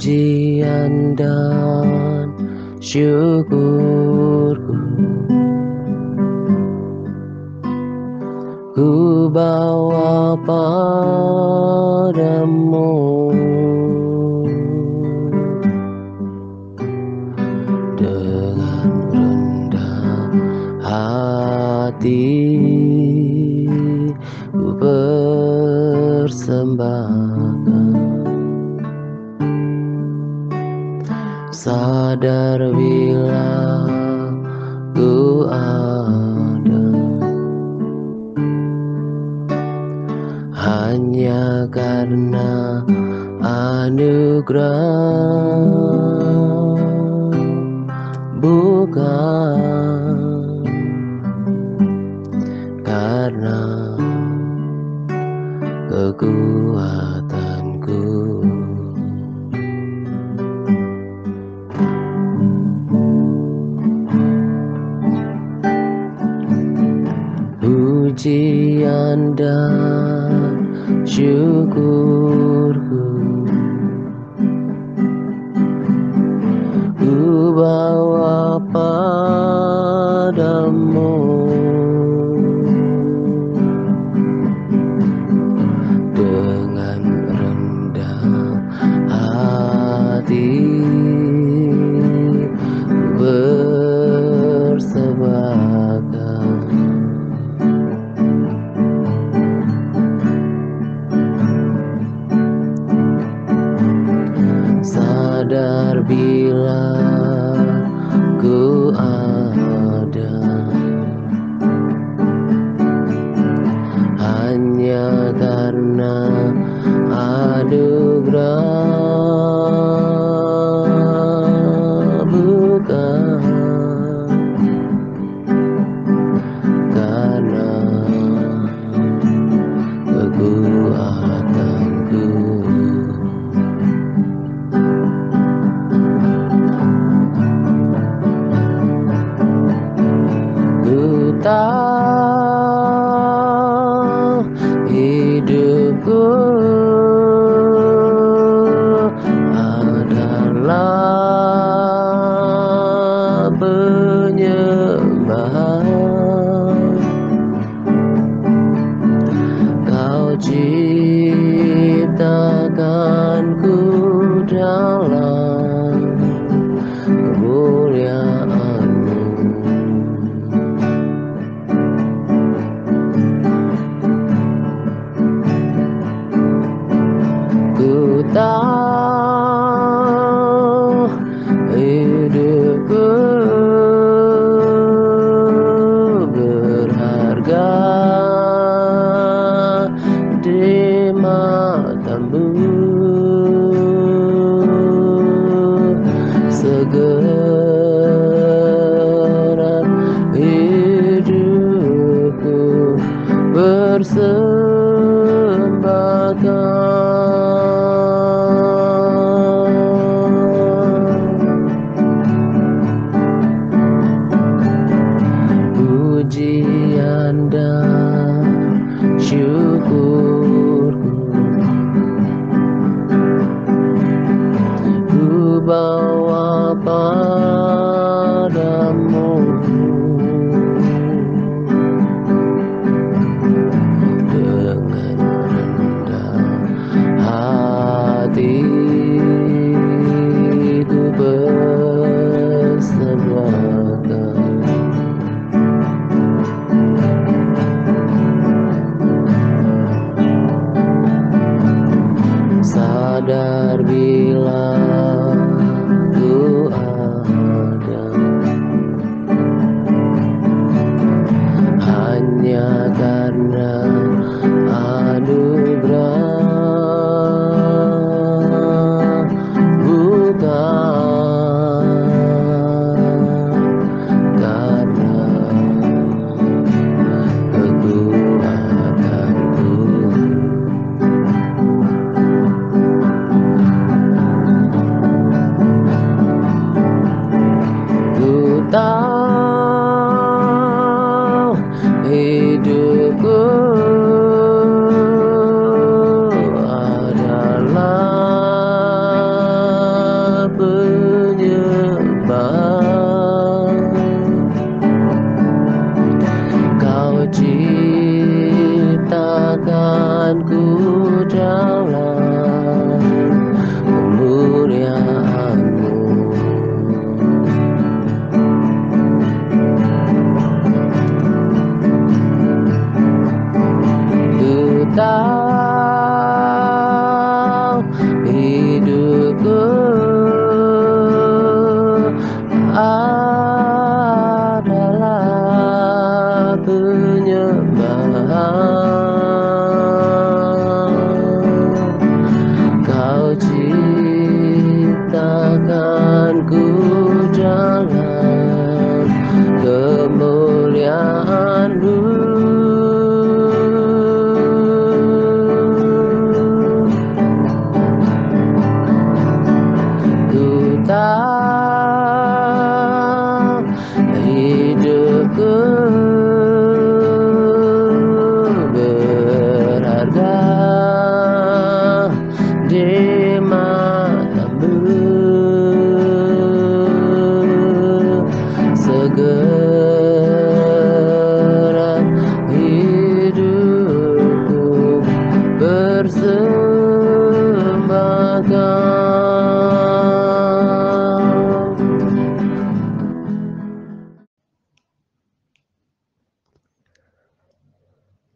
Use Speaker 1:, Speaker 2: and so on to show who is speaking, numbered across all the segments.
Speaker 1: Pujian dan syukurku ku bawa padamu dengan rendah hati. Ku persembahkan, sadar bila ku ada hanya karena anugerah, bukan karena kekuatanku. Pujian dan syukurku ku bawa padamu dengan rendah hati. Ku persembahkan, sadar bila ku ada hanya karena anugerah, bukan karena kekuatanku. Ku tahu hidupku adalah penyembahan. Kau ciptakanku dalam kemuliaan-Mu. Ku tahu hidupku berharga di mata-Mu. Segenap hidupku persembahkan. Pujian dan syukurku ku bawa padamu dengan rendah hati. Ku persembahkan, sadar bila ku ada hanya karena anugerah, bukan karena kekuatanku. Ku tahu hidupku adalah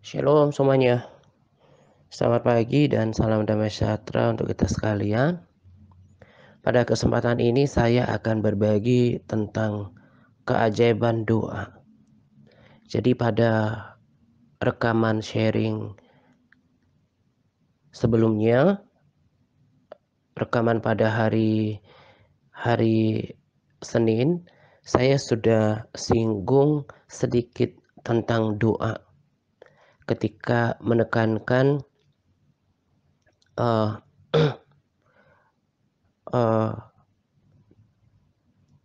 Speaker 1: Shalom semuanya. Selamat pagi dan salam damai sejahtera untuk kita sekalian. Pada kesempatan ini saya akan berbagi tentang keajaiban doa. Jadi pada rekaman sharing sebelumnya, rekaman pada hari Senin, saya sudah singgung sedikit tentang doa ketika menekankan uh,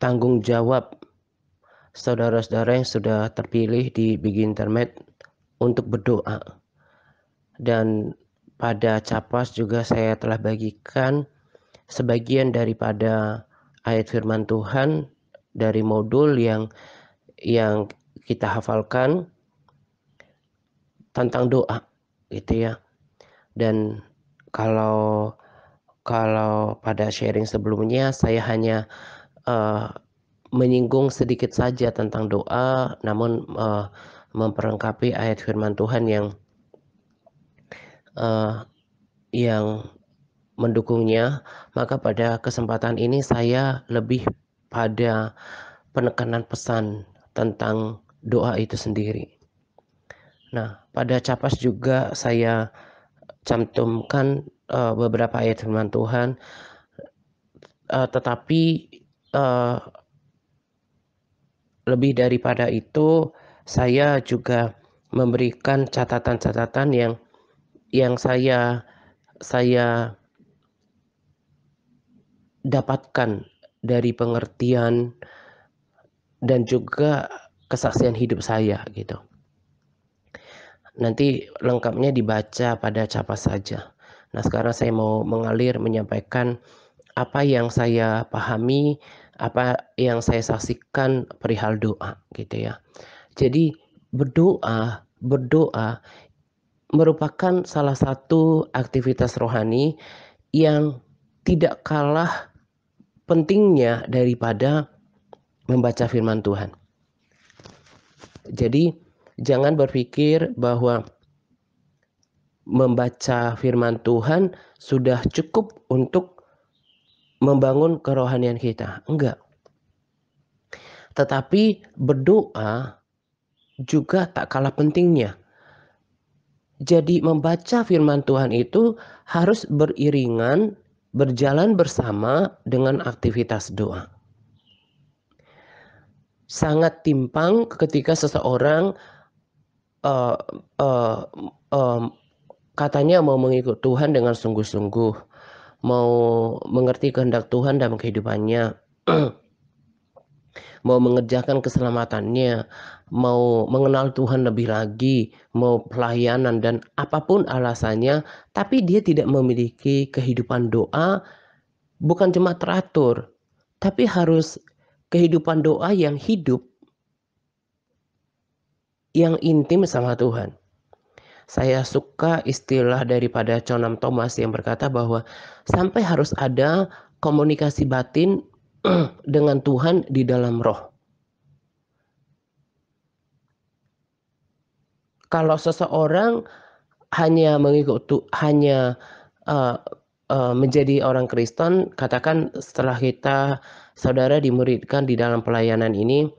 Speaker 1: tanggung jawab saudara-saudara yang sudah terpilih di Big Internet untuk berdoa. Dan pada Capas juga saya telah bagikan sebagian daripada ayat firman Tuhan dari modul yang kita hafalkan tentang doa gitu ya. Dan kalau pada sharing sebelumnya saya hanya menyinggung sedikit saja tentang doa, namun memperlengkapi ayat firman Tuhan yang mendukungnya. Maka pada kesempatan ini saya lebih pada penekanan pesan tentang doa itu sendiri. Nah, pada Capas juga saya cantumkan beberapa ayat firman Tuhan, tetapi lebih daripada itu saya juga memberikan catatan-catatan yang saya dapatkan dari pengertian dan juga kesaksian hidup saya gitu. Nanti lengkapnya dibaca pada Capas saja. Nah, sekarang saya mau mengalir menyampaikan apa yang saya pahami, apa yang saya saksikan perihal doa gitu ya. Jadi berdoa merupakan salah satu aktivitas rohani yang tidak kalah pentingnya daripada membaca firman Tuhan. Jadi jangan berpikir bahwa membaca firman Tuhan sudah cukup untuk membangun kerohanian kita. Enggak. Tetapi berdoa juga tak kalah pentingnya. Jadi membaca firman Tuhan itu harus beriringan, berjalan bersama dengan aktivitas doa. Sangat timpang ketika seseorang katanya mau mengikut Tuhan dengan sungguh-sungguh, mau mengerti kehendak Tuhan dalam kehidupannya, mau mengerjakan keselamatannya, mau mengenal Tuhan lebih lagi, mau pelayanan dan apapun alasannya, tapi dia tidak memiliki kehidupan doa, bukan cuma teratur, tapi harus kehidupan doa yang hidup, yang intim sama Tuhan. Saya suka istilah daripada Conam Thomas yang berkata bahwa sampai harus ada komunikasi batin dengan Tuhan di dalam roh. Kalau seseorang hanya menjadi orang Kristen, katakan setelah saudara dimuridkan di dalam pelayanan ini,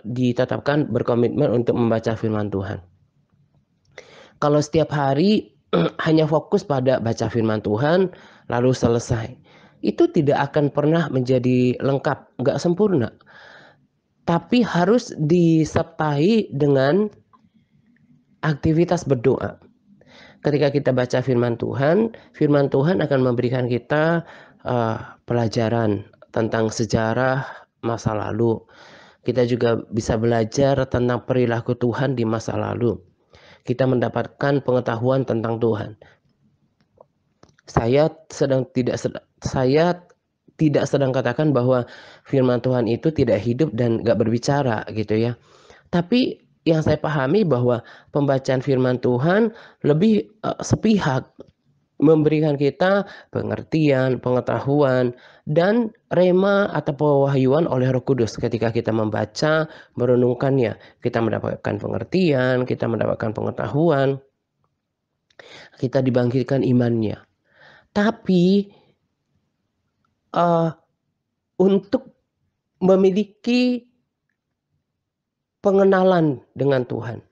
Speaker 1: ditetapkan berkomitmen untuk membaca firman Tuhan. Kalau setiap hari hanya fokus pada baca firman Tuhan lalu selesai, itu tidak akan pernah menjadi lengkap, nggak sempurna. Tapi harus disertai dengan aktivitas berdoa. Ketika kita baca firman Tuhan akan memberikan kita pelajaran tentang sejarah masa lalu. Kita juga bisa belajar tentang perilaku Tuhan di masa lalu. Kita mendapatkan pengetahuan tentang Tuhan. Saya tidak sedang katakan bahwa firman Tuhan itu tidak hidup dan gak berbicara gitu ya. Tapi yang saya pahami bahwa pembacaan firman Tuhan lebih sepihak. memberikan kita pengertian, pengetahuan, dan rema atau pewahyuan oleh Roh Kudus. Ketika kita membaca, merenungkannya, kita mendapatkan pengertian, kita mendapatkan pengetahuan, kita dibangkitkan imannya. Tapi untuk memiliki pengenalan dengan Tuhan,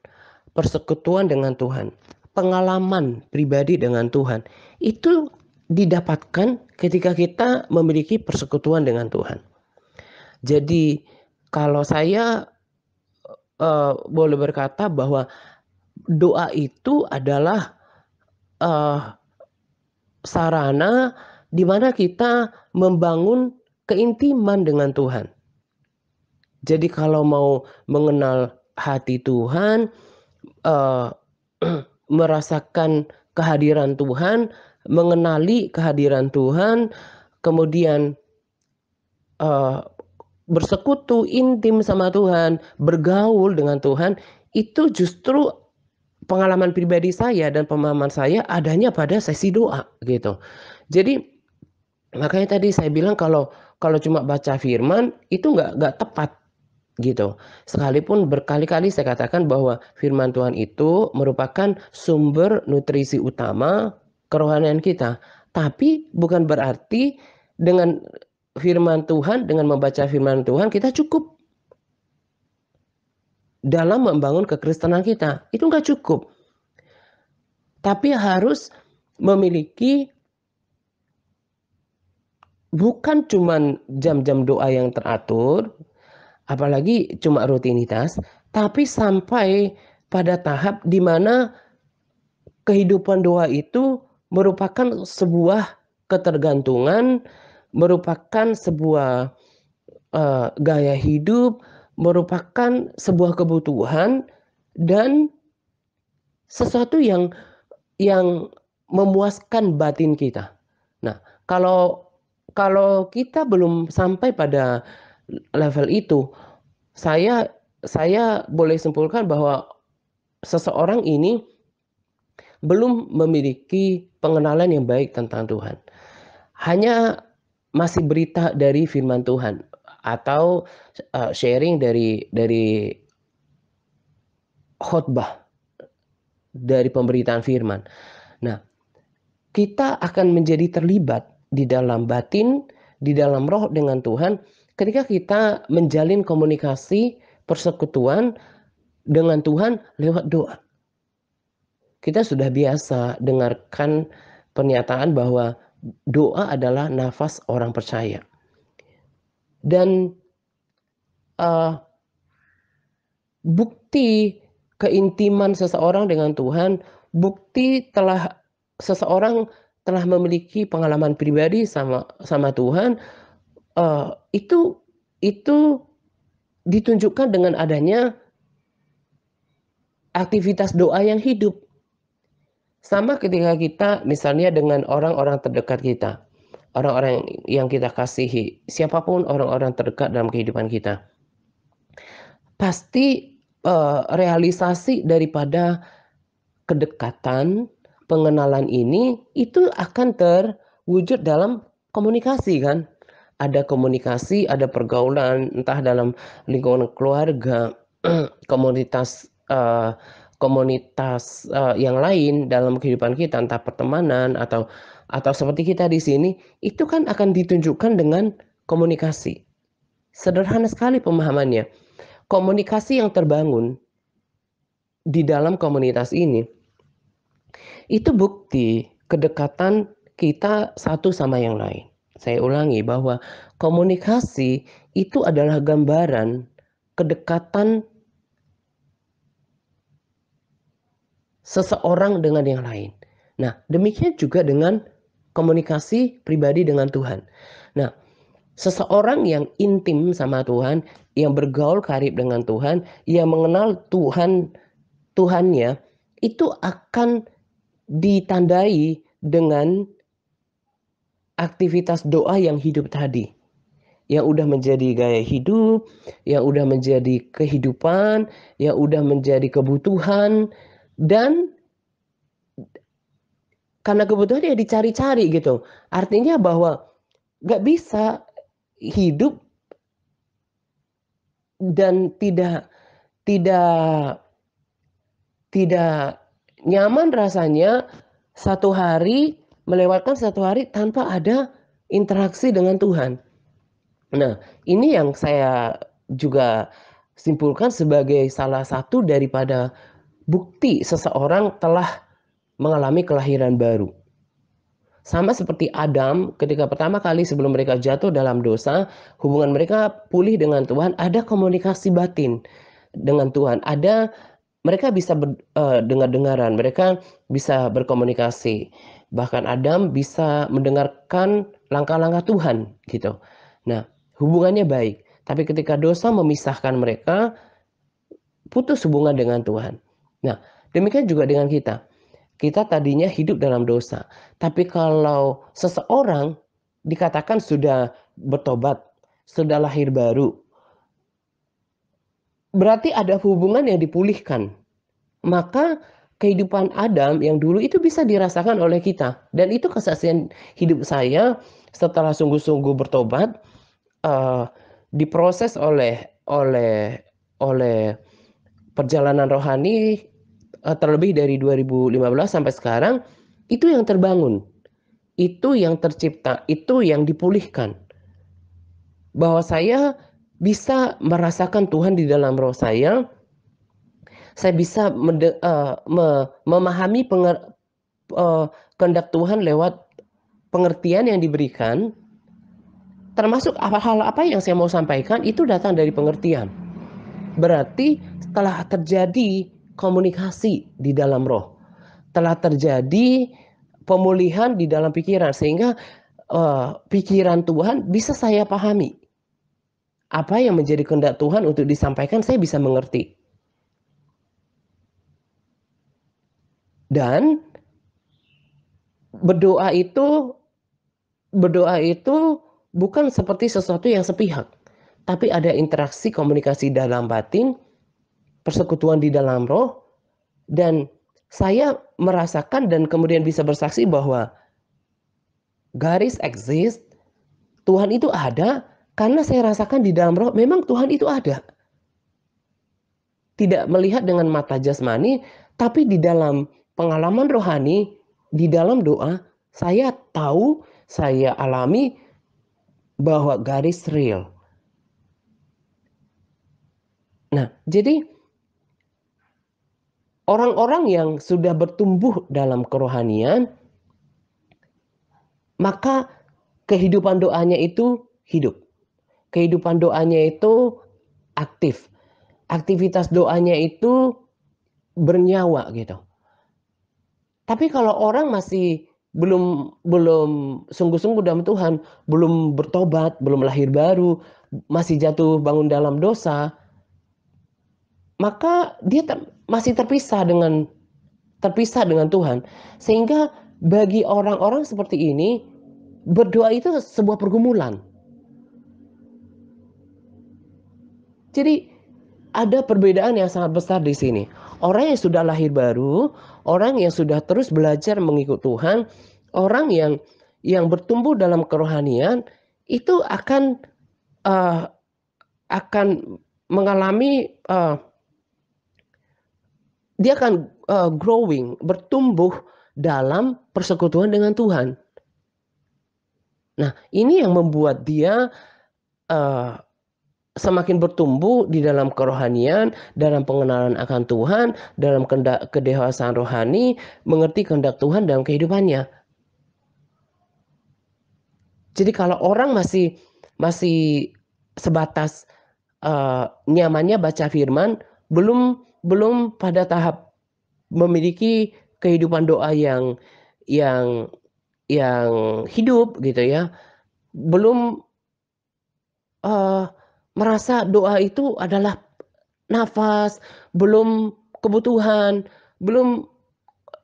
Speaker 1: persekutuan dengan Tuhan, pengalaman pribadi dengan Tuhan, itu didapatkan ketika kita memiliki persekutuan dengan Tuhan. Jadi kalau saya boleh berkata bahwa doa itu adalah sarana di mana kita membangun keintiman dengan Tuhan. Jadi kalau mau mengenal hati Tuhan, merasakan kehadiran Tuhan, mengenali kehadiran Tuhan, kemudian bersekutu intim sama Tuhan, bergaul dengan Tuhan, itu justru pengalaman pribadi saya dan pemahaman saya adanya pada sesi doa gitu. Jadi makanya tadi saya bilang kalau cuma baca firman itu nggak tepat gitu. Sekalipun berkali-kali saya katakan bahwa firman Tuhan itu merupakan sumber nutrisi utama kerohanian kita. Tapi bukan berarti dengan firman Tuhan, dengan membaca firman Tuhan kita cukup dalam membangun kekristenan kita. Itu nggak cukup. Tapi harus memiliki bukan cuma jam-jam doa yang teratur, apalagi cuma rutinitas, tapi sampai pada tahap di mana kehidupan doa itu merupakan sebuah ketergantungan, merupakan sebuah gaya hidup, merupakan sebuah kebutuhan dan sesuatu yang memuaskan batin kita. Nah, kalau kita belum sampai pada level itu, saya boleh simpulkan bahwa seseorang ini belum memiliki pengenalan yang baik tentang Tuhan. Hanya masih berita dari firman Tuhan atau sharing dari khotbah, dari pemberitaan firman. Nah, kita akan menjadi terlibat di dalam batin, di dalam roh dengan Tuhan ketika kita menjalin komunikasi persekutuan dengan Tuhan lewat doa. Kita sudah biasa dengarkan pernyataan bahwa doa adalah nafas orang percaya. Dan bukti keintiman seseorang dengan Tuhan, bukti seseorang telah memiliki pengalaman pribadi sama Tuhan, itu ditunjukkan dengan adanya aktivitas doa yang hidup. Sama ketika kita misalnya dengan orang-orang terdekat kita, orang-orang yang kita kasihi, siapapun orang-orang terdekat dalam kehidupan kita, pasti realisasi daripada kedekatan, pengenalan ini itu akan terwujud dalam komunikasi kan. Ada komunikasi, ada pergaulan, entah dalam lingkungan keluarga, komunitas yang lain dalam kehidupan kita, entah pertemanan atau seperti kita di sini, itu kan akan ditunjukkan dengan komunikasi. Sederhana sekali pemahamannya. Komunikasi yang terbangun di dalam komunitas ini itu bukti kedekatan kita satu sama yang lain. Saya ulangi bahwa komunikasi itu adalah gambaran kedekatan seseorang dengan yang lain. Nah, demikian juga dengan komunikasi pribadi dengan Tuhan. Nah, seseorang yang intim sama Tuhan, yang bergaul karib dengan Tuhan, yang mengenal Tuhannya, itu akan ditandai dengan aktivitas doa yang hidup tadi. Yang udah menjadi gaya hidup, yang udah menjadi kehidupan, yang udah menjadi kebutuhan, dan karena kebutuhan ya dicari-cari gitu. Artinya bahwa nggak bisa hidup dan tidak tidak nyaman rasanya melewatkan satu hari tanpa ada interaksi dengan Tuhan. Nah, ini yang saya juga simpulkan sebagai salah satu daripada bukti seseorang telah mengalami kelahiran baru. Sama seperti Adam, ketika pertama kali sebelum mereka jatuh dalam dosa, hubungan mereka pulih dengan Tuhan, ada komunikasi batin dengan Tuhan. Mereka bisa dengar-dengaran, mereka bisa berkomunikasi. Bahkan Adam bisa mendengarkan langkah-langkah Tuhan gitu. Nah, hubungannya baik. Tapi ketika dosa memisahkan mereka, putus hubungan dengan Tuhan. Nah, demikian juga dengan kita. Kita tadinya hidup dalam dosa. Tapi kalau seseorang dikatakan sudah bertobat, sudah lahir baru, berarti ada hubungan yang dipulihkan. Maka kehidupan Adam yang dulu itu bisa dirasakan oleh kita. Dan itu kesaksian hidup saya setelah sungguh-sungguh bertobat, diproses oleh perjalanan rohani, terlebih dari 2015 sampai sekarang. Itu yang terbangun, itu yang tercipta, itu yang dipulihkan. Bahwa saya bisa merasakan Tuhan di dalam roh saya bisa memahami kehendak Tuhan lewat pengertian yang diberikan, termasuk hal apa yang saya mau sampaikan itu datang dari pengertian. Berarti telah terjadi komunikasi di dalam roh, telah terjadi pemulihan di dalam pikiran, sehingga pikiran Tuhan bisa saya pahami. Apa yang menjadi kehendak Tuhan untuk disampaikan, saya bisa mengerti. Dan berdoa itu bukan seperti sesuatu yang sepihak, tapi ada interaksi komunikasi dalam batin, persekutuan di dalam roh, dan saya merasakan dan kemudian bisa bersaksi bahwa garis exist, Tuhan itu ada, karena saya rasakan di dalam roh, memang Tuhan itu ada. Tidak melihat dengan mata jasmani, tapi di dalam pengalaman rohani, di dalam doa, saya tahu, saya alami bahwa garis real. Nah, jadi orang-orang yang sudah bertumbuh dalam kerohanian, maka kehidupan doanya itu hidup. Kehidupan doanya itu aktif. Aktivitas doanya itu bernyawa gitu. Tapi kalau orang masih belum sungguh-sungguh dalam Tuhan, belum bertobat, belum lahir baru, masih jatuh bangun dalam dosa, maka dia masih terpisah dengan Tuhan. Sehingga bagi orang-orang seperti ini, berdoa itu sebuah pergumulan. Jadi ada perbedaan yang sangat besar di sini. Orang yang sudah lahir baru, orang yang sudah terus belajar mengikut Tuhan, orang yang bertumbuh dalam kerohanian, itu akan mengalami, dia akan growing, bertumbuh dalam persekutuan dengan Tuhan. Nah, ini yang membuat dia semakin bertumbuh di dalam kerohanian, dalam pengenalan akan Tuhan, dalam kedewasaan rohani, mengerti kehendak Tuhan dalam kehidupannya. Jadi kalau orang masih sebatas nyamannya baca firman, belum pada tahap memiliki kehidupan doa yang hidup gitu ya, belum merasa doa itu adalah nafas, belum kebutuhan, belum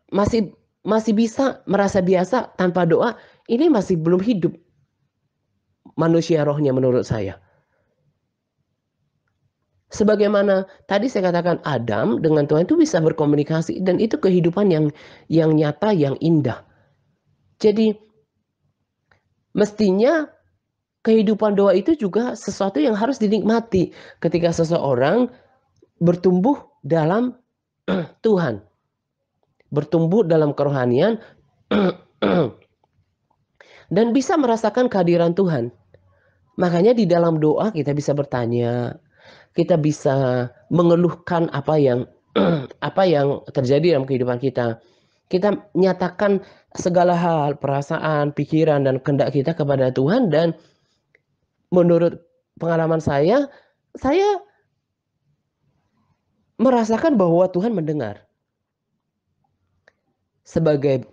Speaker 1: masih bisa merasa biasa tanpa doa, ini masih belum hidup manusia rohnya menurut saya. Sebagaimana tadi saya katakan, Adam dengan Tuhan itu bisa berkomunikasi, dan itu kehidupan yang nyata, yang indah. Jadi mestinya kehidupan doa itu juga sesuatu yang harus dinikmati ketika seseorang bertumbuh dalam Tuhan, bertumbuh dalam kerohanian dan bisa merasakan kehadiran Tuhan. Makanya di dalam doa kita bisa bertanya, kita bisa mengeluhkan apa yang apa yang terjadi dalam kehidupan kita. Kita nyatakan segala hal, perasaan, pikiran, dan kehendak kita kepada Tuhan. Dan menurut pengalaman saya merasakan bahwa Tuhan mendengar. Sebagai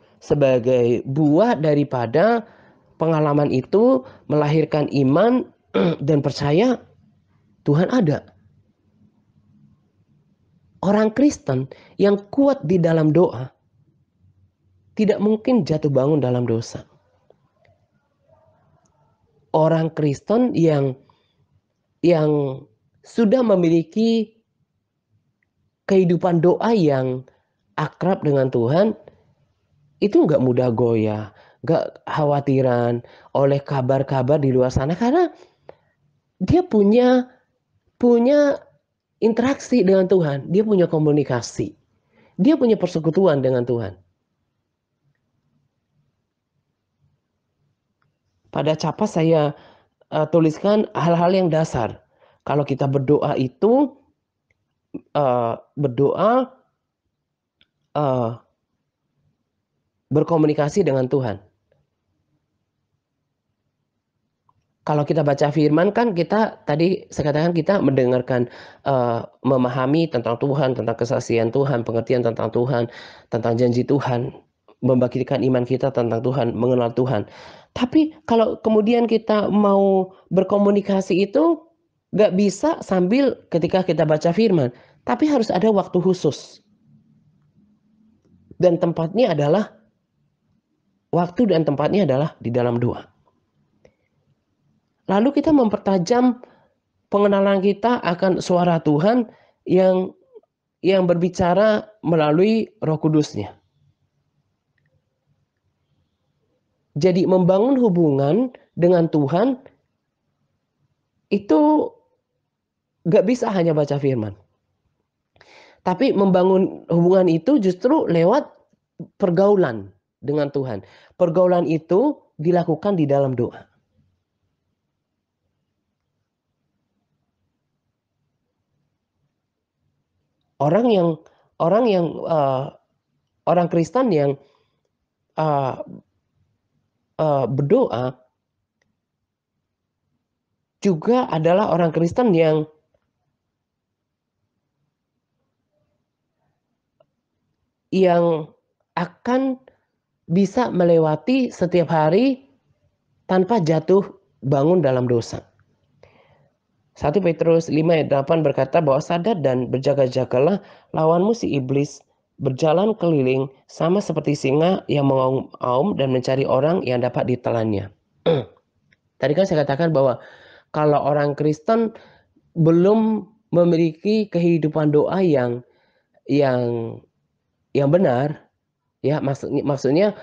Speaker 1: buah daripada pengalaman itu melahirkan iman dan percaya Tuhan ada. Orang Kristen yang kuat di dalam doa tidak mungkin jatuh bangun dalam dosa. Orang Kristen yang sudah memiliki kehidupan doa yang akrab dengan Tuhan itu nggak mudah goyah, nggak khawatiran oleh kabar-kabar di luar sana, karena dia punya interaksi dengan Tuhan, dia punya komunikasi, dia punya persekutuan dengan Tuhan. Pada Capas saya tuliskan hal-hal yang dasar. Kalau kita berdoa itu berdoa berkomunikasi dengan Tuhan. Kalau kita baca firman kan kita tadi saya katakan kita mendengarkan, memahami tentang Tuhan, tentang kesaksian Tuhan, pengertian tentang Tuhan, tentang janji Tuhan, membangkitkan iman kita tentang Tuhan, mengenal Tuhan. Tapi kalau kemudian kita mau berkomunikasi itu nggak bisa sambil ketika kita baca firman, tapi harus ada waktu khusus. Dan tempatnya adalah di dalam doa. Lalu kita mempertajam pengenalan kita akan suara Tuhan yang berbicara melalui Roh Kudus-Nya. Jadi membangun hubungan dengan Tuhan itu gak bisa hanya baca firman. Tapi membangun hubungan itu justru lewat pergaulan dengan Tuhan. Pergaulan itu dilakukan di dalam doa. Orang Kristen yang berdoa juga adalah orang Kristen yang akan bisa melewati setiap hari tanpa jatuh bangun dalam dosa. 1 Petrus 5 ayat 8 berkata bahwa sadar dan berjaga-jagalah, lawanmu si iblis berjalan keliling sama seperti singa yang mengaum-aum dan mencari orang yang dapat ditelannya. Tadi kan saya katakan bahwa kalau orang Kristen belum memiliki kehidupan doa yang benar, ya maksudnya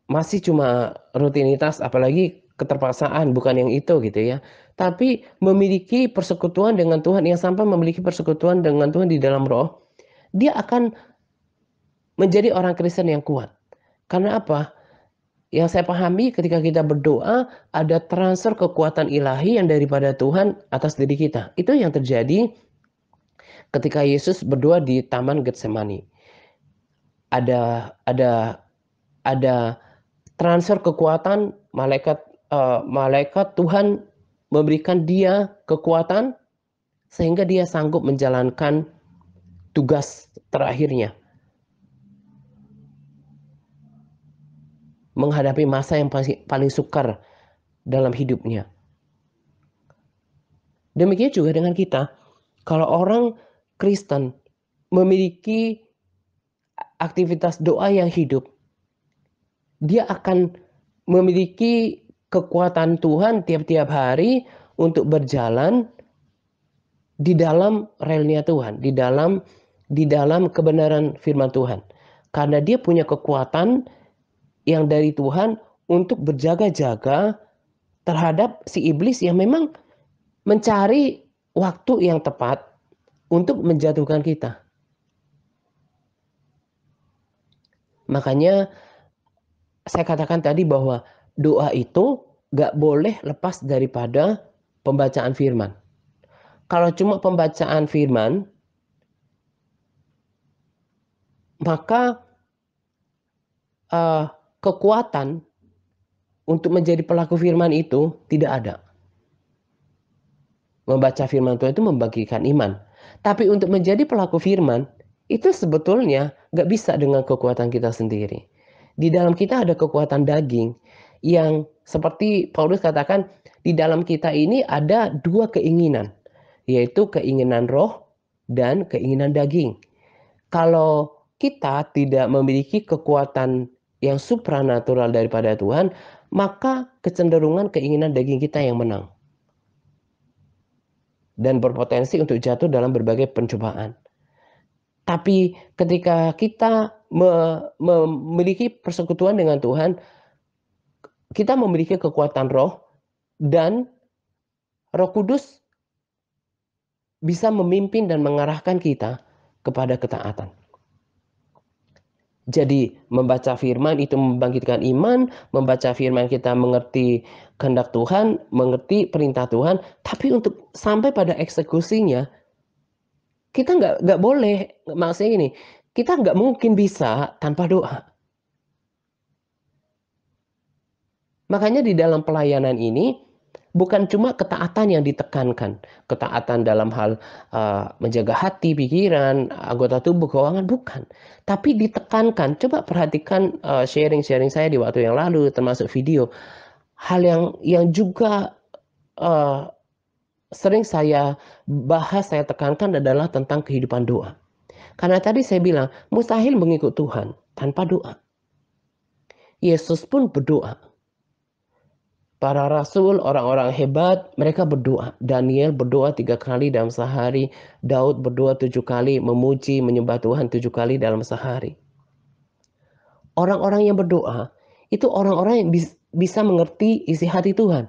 Speaker 1: masih cuma rutinitas, apalagi keterpaksaan, bukan yang itu gitu ya. Tapi memiliki persekutuan dengan Tuhan, yang sampai memiliki persekutuan dengan Tuhan di dalam roh, dia akan menjadi orang Kristen yang kuat. Karena apa? Yang saya pahami ketika kita berdoa, ada transfer kekuatan ilahi yang daripada Tuhan atas diri kita. Itu yang terjadi ketika Yesus berdoa di Taman Getsemani. Ada transfer kekuatan, malaikat Tuhan memberikan dia kekuatan sehingga dia sanggup menjalankan tugas terakhirnya, menghadapi masa yang paling sukar dalam hidupnya. Demikian juga dengan kita. Kalau orang Kristen memiliki aktivitas doa yang hidup, dia akan memiliki kekuatan Tuhan tiap-tiap hari untuk berjalan di dalam relnya Tuhan, di dalam kebenaran firman Tuhan. Karena dia punya kekuatan yang dari Tuhan untuk berjaga-jaga terhadap si iblis yang memang mencari waktu yang tepat untuk menjatuhkan kita. Makanya saya katakan tadi bahwa doa itu gak boleh lepas daripada pembacaan firman. Kalau cuma pembacaan firman, maka kekuatan untuk menjadi pelaku firman itu tidak ada. Membaca firman Tuhan itu membagikan iman. Tapi untuk menjadi pelaku firman, itu sebetulnya gak bisa dengan kekuatan kita sendiri. Di dalam kita ada kekuatan daging yang seperti Paulus katakan, di dalam kita ini ada dua keinginan, yaitu keinginan roh dan keinginan daging. Kalau kita tidak memiliki kekuatan yang supranatural daripada Tuhan, maka kecenderungan keinginan daging kita yang menang dan berpotensi untuk jatuh dalam berbagai pencobaan. Tapi ketika kita memiliki persekutuan dengan Tuhan, kita memiliki kekuatan roh dan Roh Kudus bisa memimpin dan mengarahkan kita kepada ketaatan. Jadi membaca firman itu membangkitkan iman, membaca firman kita mengerti kehendak Tuhan, mengerti perintah Tuhan, tapi untuk sampai pada eksekusinya, kita nggak boleh, maksudnya gini, kita nggak mungkin bisa tanpa doa. Makanya di dalam pelayanan ini, bukan cuma ketaatan yang ditekankan, ketaatan dalam hal menjaga hati, pikiran, anggota tubuh, keuangan, bukan. Tapi ditekankan, coba perhatikan sharing-sharing saya di waktu yang lalu, termasuk video. Hal yang juga sering saya bahas, saya tekankan adalah tentang kehidupan doa. Karena tadi saya bilang, mustahil mengikut Tuhan tanpa doa. Yesus pun berdoa. Para rasul, orang-orang hebat, mereka berdoa. Daniel berdoa 3 kali dalam sehari. Daud berdoa 7 kali, memuji, menyembah Tuhan 7 kali dalam sehari. Orang-orang yang berdoa, itu orang-orang yang bisa mengerti isi hati Tuhan.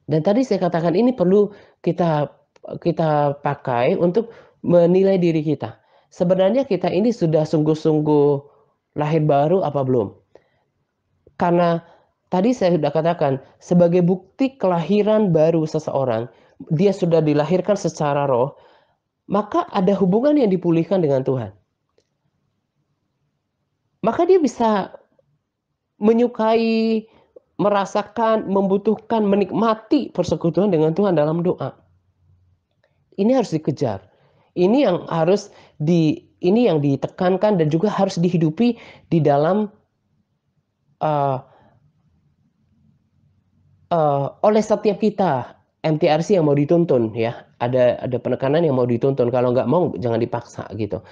Speaker 1: Dan tadi saya katakan ini perlu kita pakai untuk menilai diri kita. Sebenarnya kita ini sudah sungguh-sungguh lahir baru apa belum? Karena tadi saya sudah katakan, sebagai bukti kelahiran baru seseorang, dia sudah dilahirkan secara roh, maka ada hubungan yang dipulihkan dengan Tuhan. Maka dia bisa menyukai, merasakan, membutuhkan, menikmati persekutuan dengan Tuhan dalam doa. Ini harus dikejar. Ini yang ditekankan dan juga harus dihidupi di dalam oleh setiap kita. MTRC yang mau dituntun ya, ada penekanan yang mau dituntun, kalau nggak mau jangan dipaksa gitu.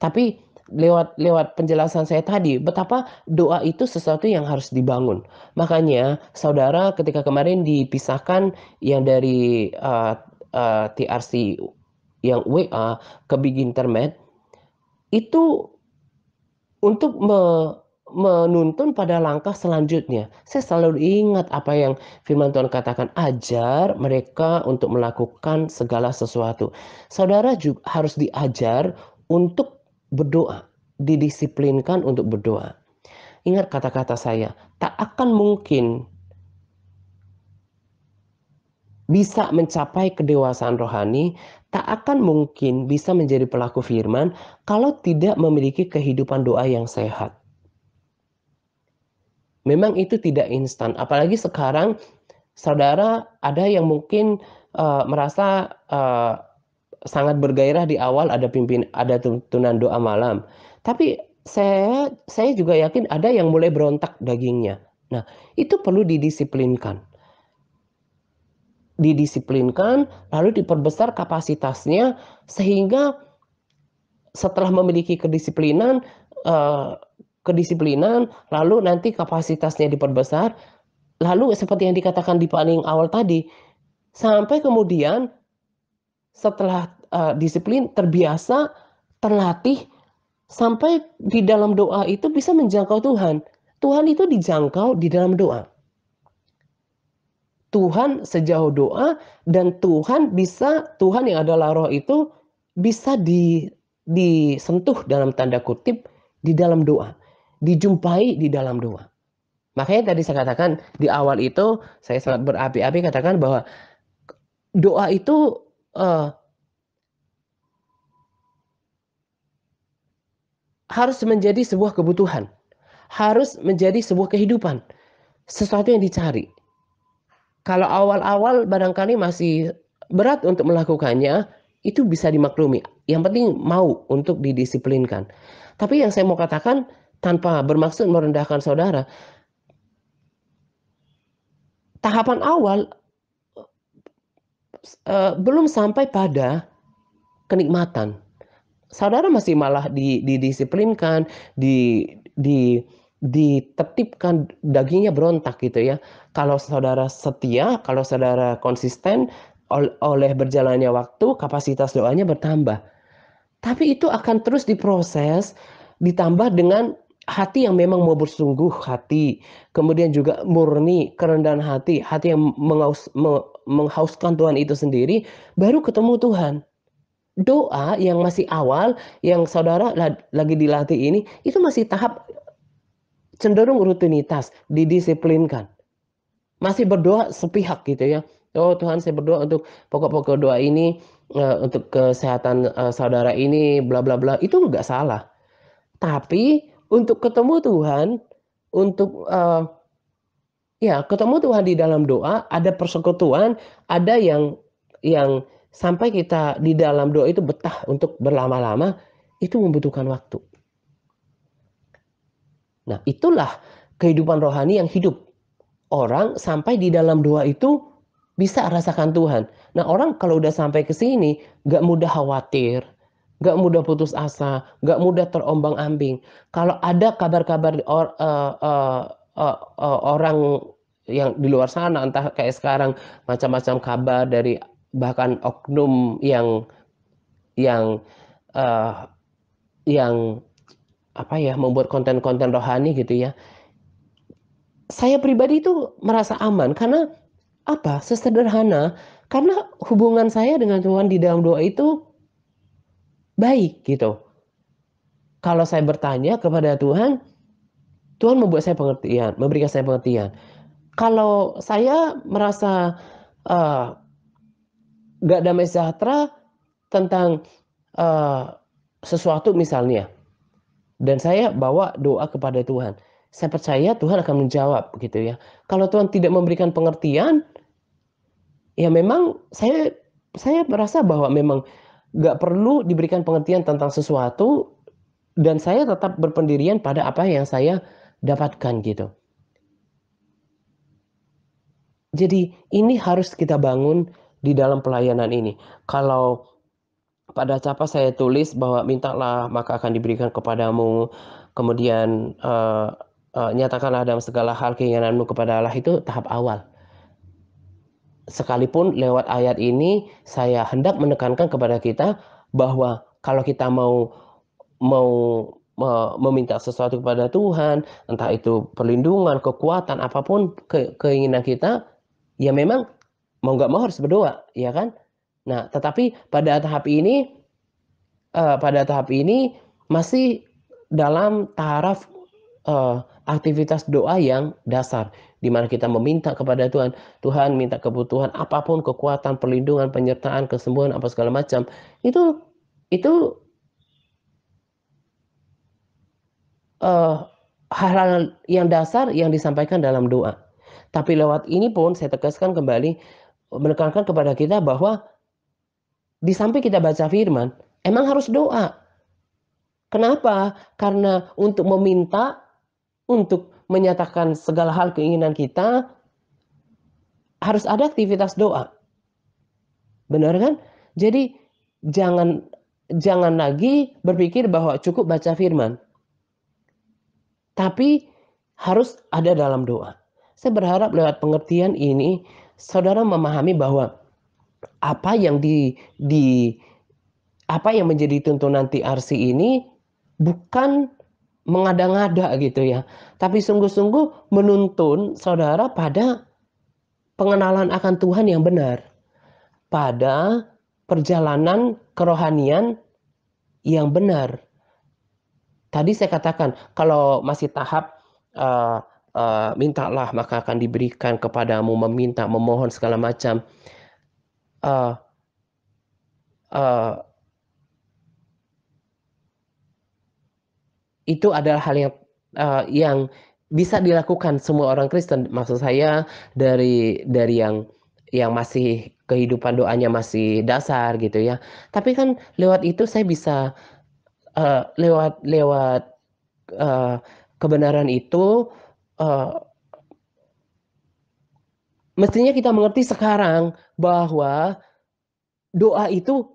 Speaker 1: Tapi lewat penjelasan saya tadi, betapa doa itu sesuatu yang harus dibangun. Makanya saudara ketika kemarin dipisahkan yang dari TRC yang WA ke Big Internet, itu untuk menuntun pada langkah selanjutnya. Saya selalu ingat apa yang firman Tuhan katakan, ajar mereka untuk melakukan segala sesuatu. Saudara juga harus diajar untuk berdoa, didisiplinkan untuk berdoa. Ingat kata-kata saya, tak akan mungkin bisa mencapai kedewasaan rohani, tak akan mungkin bisa menjadi pelaku firman kalau tidak memiliki kehidupan doa yang sehat. Memang itu tidak instan, apalagi sekarang saudara ada yang mungkin merasa sangat bergairah di awal ada tuntunan doa malam. Tapi saya juga yakin ada yang mulai berontak dagingnya. Nah, itu perlu didisiplinkan. Didisiplinkan, lalu diperbesar kapasitasnya sehingga setelah memiliki kedisiplinan, lalu nanti kapasitasnya diperbesar, lalu seperti yang dikatakan di paling awal tadi, sampai kemudian setelah disiplin, terbiasa, terlatih, sampai di dalam doa itu bisa menjangkau Tuhan. Tuhan itu dijangkau di dalam doa. Tuhan sejauh doa, dan Tuhan yang adalah roh itu bisa disentuh dalam tanda kutip di dalam doa, dijumpai di dalam doa. Makanya tadi saya katakan di awal itu saya sangat berapi-api katakan bahwa doa itu harus menjadi sebuah kebutuhan, harus menjadi sebuah kehidupan, sesuatu yang dicari. Kalau awal-awal barangkali masih berat untuk melakukannya, itu bisa dimaklumi. Yang penting mau untuk didisiplinkan. Tapi yang saya mau katakan, tanpa bermaksud merendahkan saudara, tahapan awal belum sampai pada kenikmatan. Saudara masih malah didisiplinkan, ditertibkan, dagingnya berontak gitu ya. Kalau saudara setia, kalau saudara konsisten, oleh berjalannya waktu, kapasitas doanya bertambah. Tapi itu akan terus diproses, ditambah dengan hati yang memang mau bersungguh hati, kemudian juga murni, kerendahan hati, hati yang menghauskan Tuhan itu sendiri, baru ketemu Tuhan. Doa yang masih awal, yang saudara lagi dilatih ini, itu masih tahap cenderung rutinitas, didisiplinkan. Masih berdoa sepihak gitu ya. Oh Tuhan, saya berdoa untuk pokok-pokok doa ini, untuk kesehatan saudara ini, bla bla bla. Itu nggak salah. Tapi untuk ketemu Tuhan, untuk ya ketemu Tuhan di dalam doa, ada persekutuan, ada yang sampai kita di dalam doa itu betah untuk berlama-lama, itu membutuhkan waktu. Nah, itulah kehidupan rohani yang hidup. Orang sampai di dalam doa itu bisa rasakan Tuhan. Nah, orang kalau udah sampai ke sini, gak mudah khawatir, gak mudah putus asa, gak mudah terombang-ambing. Kalau ada kabar-kabar orang yang di luar sana, entah kayak sekarang macam-macam kabar dari bahkan oknum yang uh, yang apa ya, membuat konten-konten rohani gitu ya. Saya pribadi itu merasa aman karena apa? Sesederhana karena hubungan saya dengan Tuhan di dalam doa itu baik gitu. Kalau saya bertanya kepada Tuhan, Tuhan membuat saya pengertian, memberikan saya pengertian. Kalau saya merasa uh, gak damai sejahtera tentang uh, sesuatu misalnya, dan saya bawa doa kepada Tuhan, saya percaya Tuhan akan menjawab gitu ya. Kalau Tuhan tidak memberikan pengertian, ya memang saya merasa bahwa memang nggak perlu diberikan pengertian tentang sesuatu, dan saya tetap berpendirian pada apa yang saya dapatkan gitu. Jadi ini harus kita bangun di dalam pelayanan ini. Kalau pada capa saya tulis bahwa mintalah maka akan diberikan kepadamu, kemudian nyatakanlah dalam segala hal keinginanmu kepada Allah, itu tahap awal. Sekalipun lewat ayat ini saya hendak menekankan kepada kita bahwa kalau kita mau mau meminta sesuatu kepada Tuhan, entah itu perlindungan, kekuatan, apapun keinginan kita, ya memang mau nggak mau harus berdoa, ya kan? Nah, tetapi pada tahap ini masih dalam taraf aktivitas doa yang dasar, di mana kita meminta kepada Tuhan, Tuhan minta kebutuhan apapun, kekuatan, perlindungan, penyertaan, kesembuhan, apa segala macam. Itu hal-hal yang dasar yang disampaikan dalam doa. Tapi lewat ini pun saya tegaskan kembali, menekankan kepada kita bahwa di samping kita baca firman, emang harus doa. Kenapa? Karena untuk meminta, untuk menyatakan segala hal keinginan kita, harus ada aktivitas doa. Benar kan? Jadi jangan jangan lagi berpikir bahwa cukup baca firman, tapi harus ada dalam doa. Saya berharap lewat pengertian ini, saudara memahami bahwa apa yang apa yang menjadi tuntunan TRC ini bukan mengada-ngada gitu ya, tapi sungguh-sungguh menuntun saudara pada pengenalan akan Tuhan yang benar, pada perjalanan kerohanian yang benar. Tadi saya katakan, kalau masih tahap mintalah maka akan diberikan kepadamu, meminta, memohon segala macam. Uh, uh, itu adalah hal yang bisa dilakukan semua orang Kristen. Maksud saya dari yang masih kehidupan doanya masih dasar gitu ya. Tapi kan lewat itu saya bisa lewat lewat uh, kebenaran itu uh, mestinya kita mengerti sekarang bahwa doa itu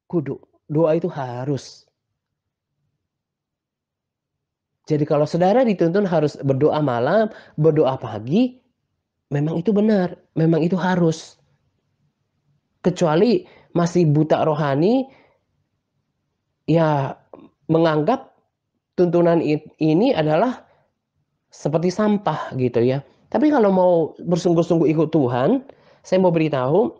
Speaker 1: kudu, doa itu harus. Jadi kalau saudara dituntun harus berdoa malam, berdoa pagi, memang itu benar, memang itu harus. Kecuali masih buta rohani, ya menganggap tuntunan ini adalah seperti sampah gitu ya. Tapi kalau mau bersungguh-sungguh ikut Tuhan, saya mau beritahu,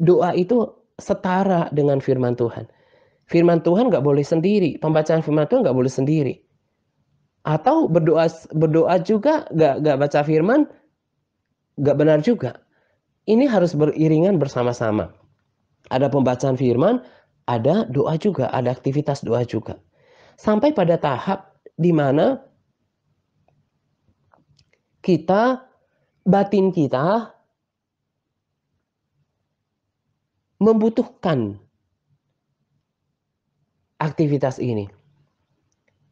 Speaker 1: doa itu setara dengan firman Tuhan. Firman Tuhan nggak boleh sendiri, pembacaan firman Tuhan nggak boleh sendiri. Atau berdoa juga nggak baca firman, nggak benar juga. Ini harus beriringan bersama-sama. Ada pembacaan firman, ada doa juga, ada aktivitas doa juga. Sampai pada tahap di mana batin kita membutuhkan aktivitas ini.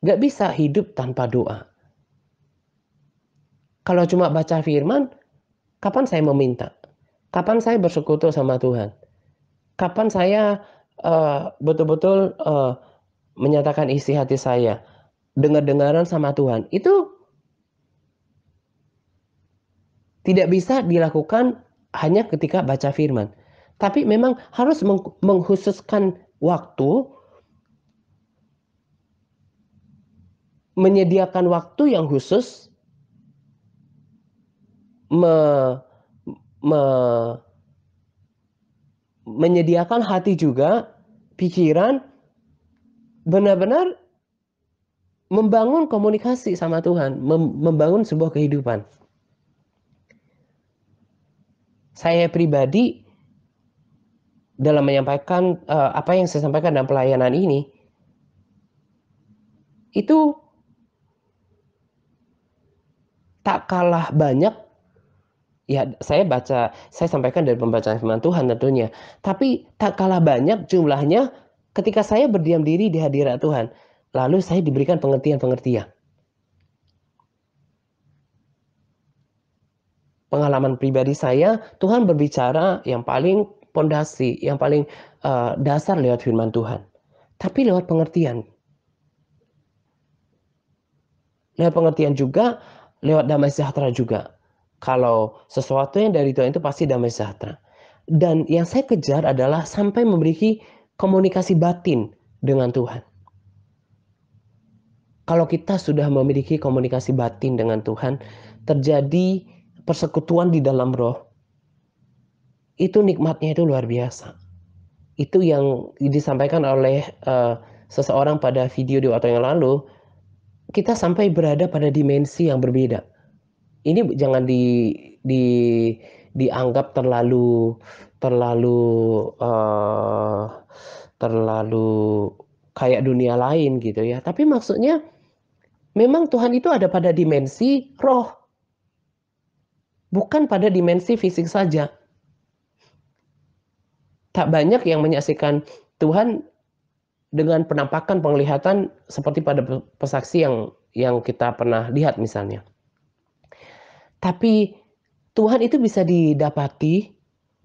Speaker 1: Gak bisa hidup tanpa doa. Kalau cuma baca firman, kapan saya meminta? Kapan saya bersekutu sama Tuhan? Kapan saya betul-betul menyatakan isi hati saya? Dengar-dengaran sama Tuhan. Itu tidak bisa dilakukan hanya ketika baca firman. Tapi memang harus mengkhususkan waktu, menyediakan waktu yang khusus, me, me, menyediakan hati juga, pikiran, benar-benar membangun komunikasi sama Tuhan, membangun sebuah kehidupan. Saya pribadi dalam menyampaikan apa yang saya sampaikan dalam pelayanan ini, itu tak kalah banyak. Ya, saya sampaikan dari pembacaan firman Tuhan tentunya. Tapi tak kalah banyak jumlahnya ketika saya berdiam diri di hadirat Tuhan. Lalu saya diberikan pengertian-pengertian. Pengalaman pribadi saya, Tuhan berbicara yang paling pondasi, yang paling dasar lewat firman Tuhan. Tapi lewat pengertian. Lewat pengertian juga, lewat damai sejahtera juga. Kalau sesuatu yang dari Tuhan itu pasti damai sejahtera. Dan yang saya kejar adalah sampai memiliki komunikasi batin dengan Tuhan. Kalau kita sudah memiliki komunikasi batin dengan Tuhan, terjadi persekutuan di dalam roh, itu nikmatnya itu luar biasa. Itu yang disampaikan oleh seseorang pada video di waktu yang lalu, kita sampai berada pada dimensi yang berbeda. Ini jangan di dianggap terlalu uh, terlalu kayak dunia lain gitu ya. Tapi maksudnya memang Tuhan itu ada pada dimensi roh, bukan pada dimensi fisik saja. Tak banyak yang menyaksikan Tuhan dengan penampakan penglihatan seperti pada pesaksi yang kita pernah lihat misalnya. Tapi Tuhan itu bisa didapati,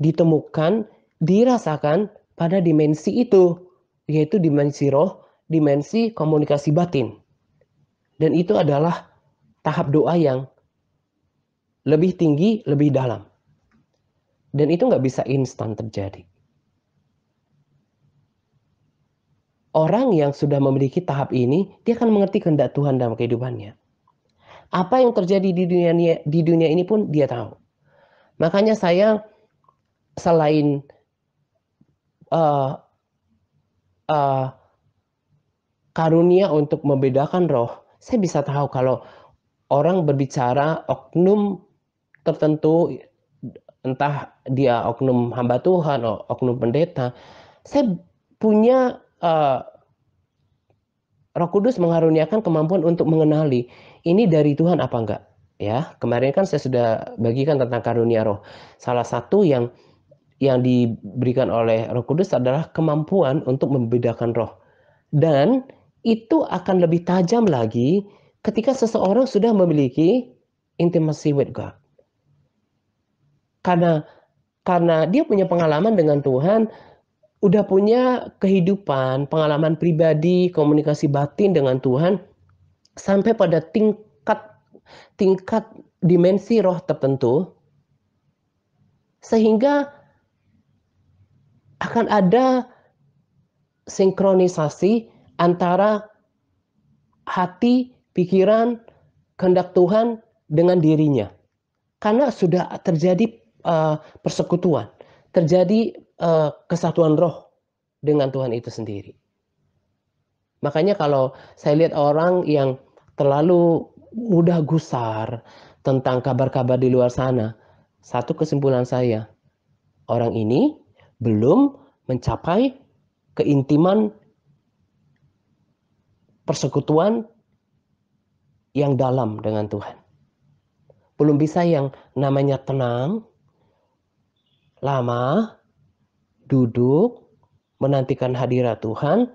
Speaker 1: ditemukan, dirasakan pada dimensi itu, yaitu dimensi roh, dimensi komunikasi batin. Dan itu adalah tahap doa yang lebih tinggi, lebih dalam. Dan itu nggak bisa instan terjadi. orang yang sudah memiliki tahap ini, dia akan mengerti kehendak Tuhan dalam kehidupannya. Apa yang terjadi di dunia ini pun dia tahu. Makanya saya selain uh, uh, karunia untuk membedakan roh, saya bisa tahu kalau orang berbicara oknum tertentu, entah dia oknum hamba Tuhan, oknum pendeta, saya punya Roh Kudus mengaruniakan kemampuan untuk mengenali ini dari Tuhan apa enggak. Ya, kemarin kan saya sudah bagikan tentang karunia roh. Salah satu yang diberikan oleh Roh Kudus adalah kemampuan untuk membedakan roh. Dan itu akan lebih tajam lagi ketika seseorang sudah memiliki intimacy with God. Karena dia punya pengalaman dengan Tuhan, udah punya kehidupan, pengalaman pribadi, komunikasi batin dengan Tuhan, sampai pada tingkat dimensi roh tertentu, sehingga akan ada sinkronisasi antara hati, pikiran, kehendak Tuhan dengan dirinya. Karena sudah terjadi persekutuan, terjadi kesatuan roh dengan Tuhan itu sendiri. Makanya kalau saya lihat orang yang terlalu mudah gusar tentang kabar-kabar di luar sana, satu kesimpulan saya, orang ini belum mencapai keintiman persekutuan yang dalam dengan Tuhan. Belum bisa yang namanya tenang, lama, duduk, menantikan hadirat Tuhan,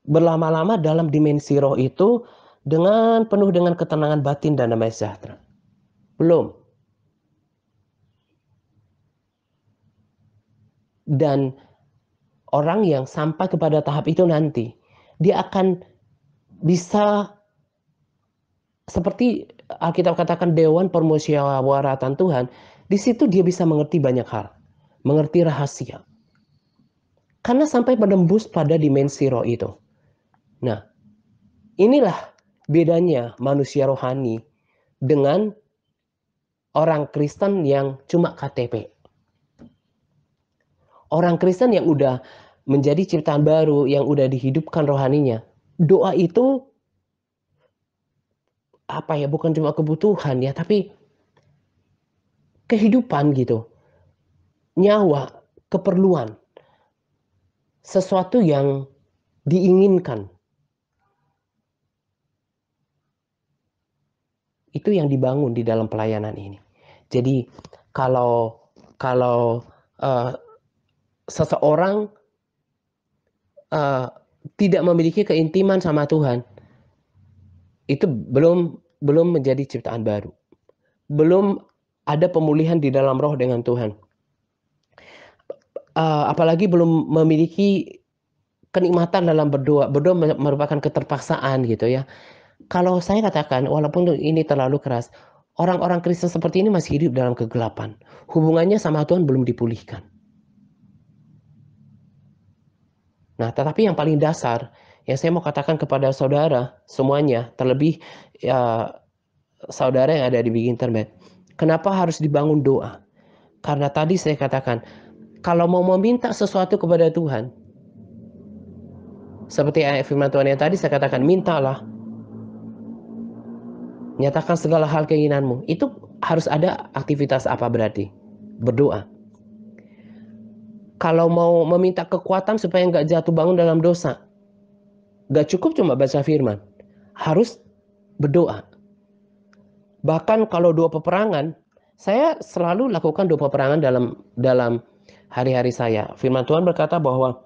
Speaker 1: berlama-lama dalam dimensi roh itu penuh dengan ketenangan batin dan damai sejahtera. Belum. Dan orang yang sampai kepada tahap itu nanti, dia akan bisa seperti Alkitab katakan dewan permusyawaratan Tuhan. Di situ dia bisa mengerti banyak hal, mengerti rahasia. Karena sampai menembus pada dimensi roh itu. Nah, inilah bedanya manusia rohani dengan orang Kristen yang cuma KTP. Orang Kristen yang udah menjadi ciptaan baru, yang udah dihidupkan rohaninya, doa itu apa ya, bukan cuma kebutuhan ya, tapi kehidupan gitu. Nyawa, keperluan. Sesuatu yang diinginkan. Itu yang dibangun di dalam pelayanan ini. Jadi kalau seseorang tidak memiliki keintiman sama Tuhan, itu belum menjadi ciptaan baru. Belum ada pemulihan di dalam roh dengan Tuhan. Apalagi belum memiliki kenikmatan dalam berdoa. Berdoa merupakan keterpaksaan gitu ya. Kalau saya katakan, walaupun ini terlalu keras, orang-orang Kristen seperti ini masih hidup dalam kegelapan. Hubungannya sama Tuhan belum dipulihkan. Nah, tetapi yang paling dasar, yang saya mau katakan kepada saudara semuanya, terlebih saudara yang ada di Big Internet, kenapa harus dibangun doa? Karena tadi saya katakan, kalau mau meminta sesuatu kepada Tuhan, seperti ayat firman Tuhan yang tadi saya katakan, mintalah, nyatakan segala hal keinginanmu. Itu harus ada aktivitas apa berarti? Berdoa. Kalau mau meminta kekuatan supaya nggak jatuh bangun dalam dosa, nggak cukup cuma baca firman. Harus berdoa. Bahkan kalau doa peperangan, saya selalu lakukan doa peperangan dalam hari-hari saya. Firman Tuhan berkata bahwa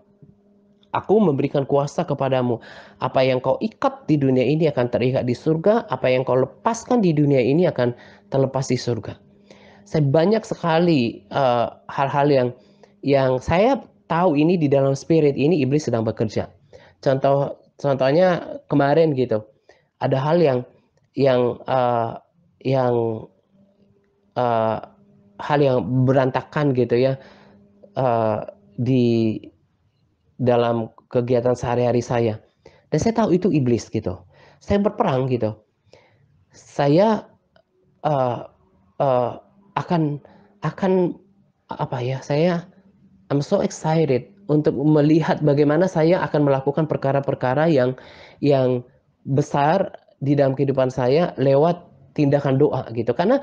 Speaker 1: aku memberikan kuasa kepadamu. Apa yang kau ikat di dunia ini akan terikat di surga. Apa yang kau lepaskan di dunia ini akan terlepas di surga. Saya banyak sekali hal-hal yang saya tahu ini di dalam spirit ini iblis sedang bekerja. Contohnya kemarin gitu. Ada hal hal yang berantakan gitu ya, di dalam kegiatan sehari-hari saya. Dan saya tahu itu iblis gitu. Saya berperang gitu. Saya uh, uh, akan akan apa ya? I'm so excited untuk melihat bagaimana saya akan melakukan perkara-perkara yang besar di dalam kehidupan saya lewat tindakan doa gitu. Karena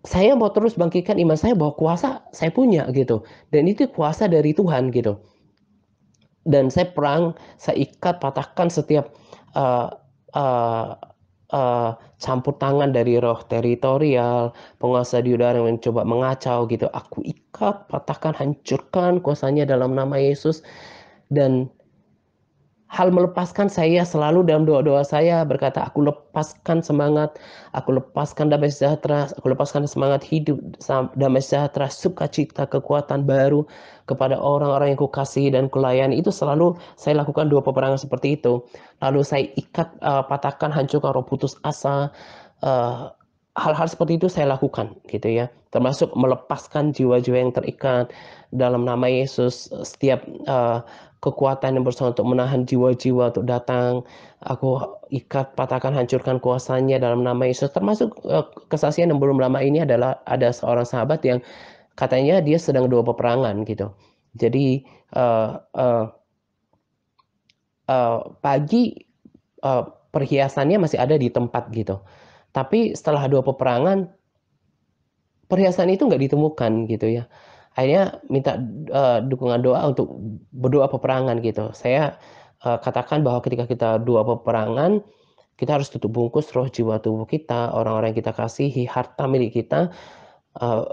Speaker 1: saya mau terus bangkitkan iman saya bahwa kuasa saya punya gitu. Dan itu kuasa dari Tuhan gitu. Dan saya perang, saya ikat, patahkan setiap uh, uh, campur tangan dari roh teritorial, penguasa di udara yang mencoba mengacau gitu. Aku ikat, patahkan, hancurkan kuasanya dalam nama Yesus. Dan hal melepaskan saya selalu dalam doa-doa saya berkata, aku lepaskan semangat, aku lepaskan damai sejahtera, aku lepaskan semangat hidup, damai sejahtera, sukacita, kekuatan baru kepada orang-orang yang kukasihi dan kulayani. Itu selalu saya lakukan dua peperangan seperti itu. Lalu saya ikat, patahkan, hancurkan roh putus asa. Hal-hal seperti itu saya lakukan gitu ya, termasuk melepaskan jiwa-jiwa yang terikat dalam nama Yesus. Setiap kekuatan yang berusaha untuk menahan jiwa-jiwa untuk datang, aku ikat, patahkan, hancurkan kuasanya dalam nama Yesus. Termasuk kesaksian yang belum lama ini adalah ada seorang sahabat yang katanya dia sedang dua peperangan gitu. Jadi pagi perhiasannya masih ada di tempat gitu, tapi setelah dua peperangan perhiasan itu nggak ditemukan gitu ya. Akhirnya minta dukungan doa untuk berdoa peperangan gitu. Saya katakan bahwa ketika kita doa peperangan, kita harus tutup bungkus roh jiwa tubuh kita, orang-orang yang kita kasihi, harta milik kita,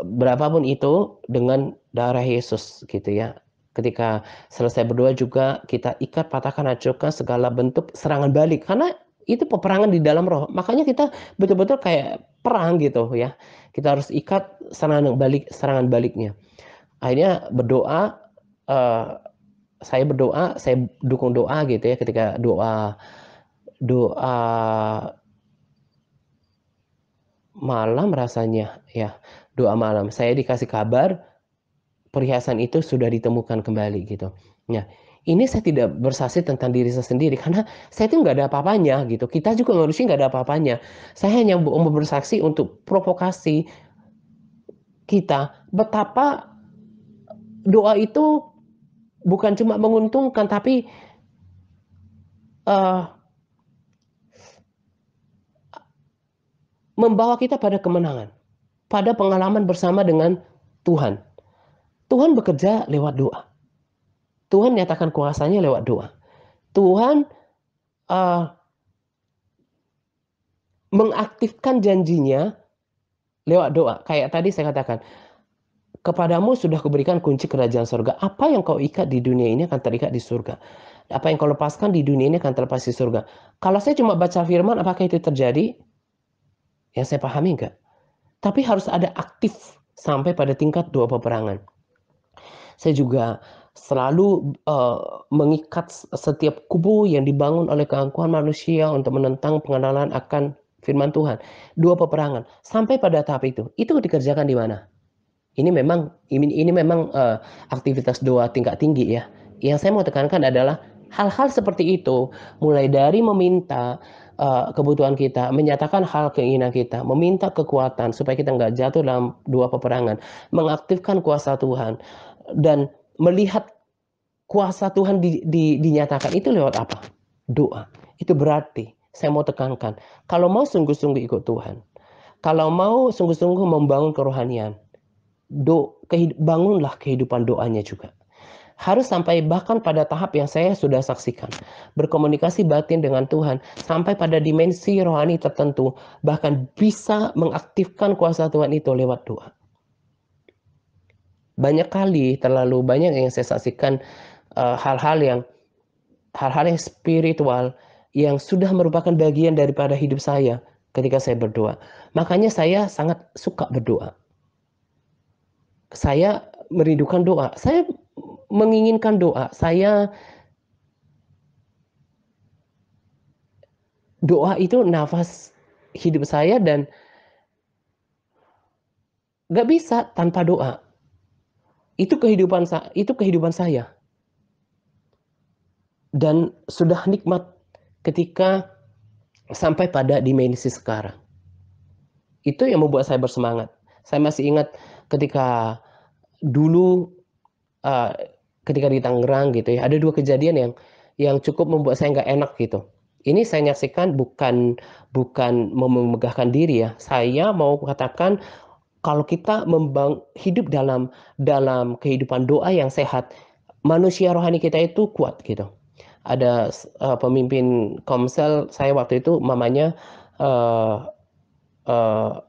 Speaker 1: berapapun itu dengan darah Yesus gitu ya. Ketika selesai berdoa juga kita ikat, patahkan, hancurkan segala bentuk serangan balik. Karena itu peperangan di dalam roh. Makanya kita betul-betul kayak perang gitu ya. Kita harus ikat serangan baliknya. Akhirnya berdoa, saya berdoa, saya dukung doa gitu ya. Ketika doa malam rasanya ya, doa malam. Saya dikasih kabar perhiasan itu sudah ditemukan kembali gitu. Nah, ini saya tidak bersaksi tentang diri saya sendiri karena saya itu nggak ada apa-apanya gitu. Kita juga manusia nggak ada apa-apanya. Saya hanya mau bersaksi untuk provokasi kita betapa doa itu bukan cuma menguntungkan tapi uh, membawa kita pada kemenangan, pada pengalaman bersama dengan Tuhan. Tuhan bekerja lewat doa. Tuhan nyatakan kuasanya lewat doa. Tuhan uh, mengaktifkan janjinya lewat doa. Kayak tadi saya katakan, kepadamu sudah kuberikan kunci kerajaan surga. Apa yang kau ikat di dunia ini akan terikat di surga. Apa yang kau lepaskan di dunia ini akan terlepas di surga. Kalau saya cuma baca firman, apakah itu terjadi? Yang saya pahami enggak. Tapi harus ada aktif sampai pada tingkat dua peperangan. Saya juga selalu mengikat setiap kubu yang dibangun oleh keangkuhan manusia untuk menentang pengenalan akan firman Tuhan. Dua peperangan. Sampai pada tahap itu dikerjakan di mana? Ini memang aktivitas doa tingkat tinggi ya. Yang saya mau tekankan adalah hal-hal seperti itu, mulai dari meminta kebutuhan kita, menyatakan hal keinginan kita, meminta kekuatan supaya kita nggak jatuh dalam dua peperangan, mengaktifkan kuasa Tuhan, dan melihat kuasa Tuhan dinyatakan itu lewat apa? Doa. Itu berarti saya mau tekankan, kalau mau sungguh-sungguh ikut Tuhan, kalau mau sungguh-sungguh membangun kerohanian, bangunlah kehidupan doanya juga. Harus sampai bahkan pada tahap yang saya sudah saksikan. Berkomunikasi batin dengan Tuhan. Sampai pada dimensi rohani tertentu. Bahkan bisa mengaktifkan kuasa Tuhan itu lewat doa. Banyak kali, terlalu banyak yang saya saksikan hal-hal yang spiritual yang sudah merupakan bagian daripada hidup saya ketika saya berdoa. Makanya saya sangat suka berdoa. Saya merindukan doa. Saya menginginkan doa. Doa itu nafas hidup saya dan gak bisa tanpa doa. Itu kehidupan saya. dan sudah nikmat ketika sampai pada dimensi sekarang. Itu yang membuat saya bersemangat. Saya masih ingat ketika dulu, uh, ketika di Tangerang gitu ya, ada dua kejadian yang cukup membuat saya nggak enak gitu. Ini saya nyaksikan bukan bukan memegahkan diri ya. Saya mau katakan kalau kita hidup dalam kehidupan doa yang sehat, manusia rohani kita itu kuat gitu. Ada pemimpin Komsel saya waktu itu, mamanya uh, uh,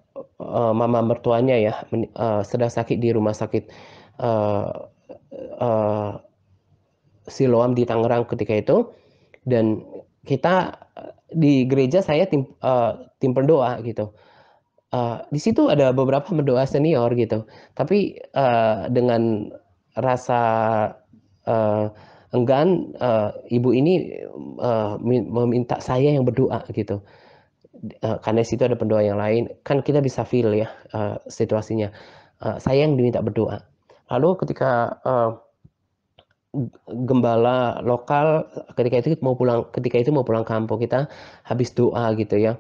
Speaker 1: mama mertuanya ya sedang sakit di rumah sakit uh, uh, Siloam di Tangerang ketika itu, dan kita di gereja saya tim pendoa gitu. Di situ ada beberapa pendoa senior gitu, tapi dengan rasa uh, enggan, ibu ini meminta saya yang berdoa gitu. Karena di situ ada pendoa yang lain, kan kita bisa feel ya situasinya. Saya yang diminta berdoa. Lalu ketika gembala lokal ketika itu mau pulang kampung, kita habis doa gitu ya.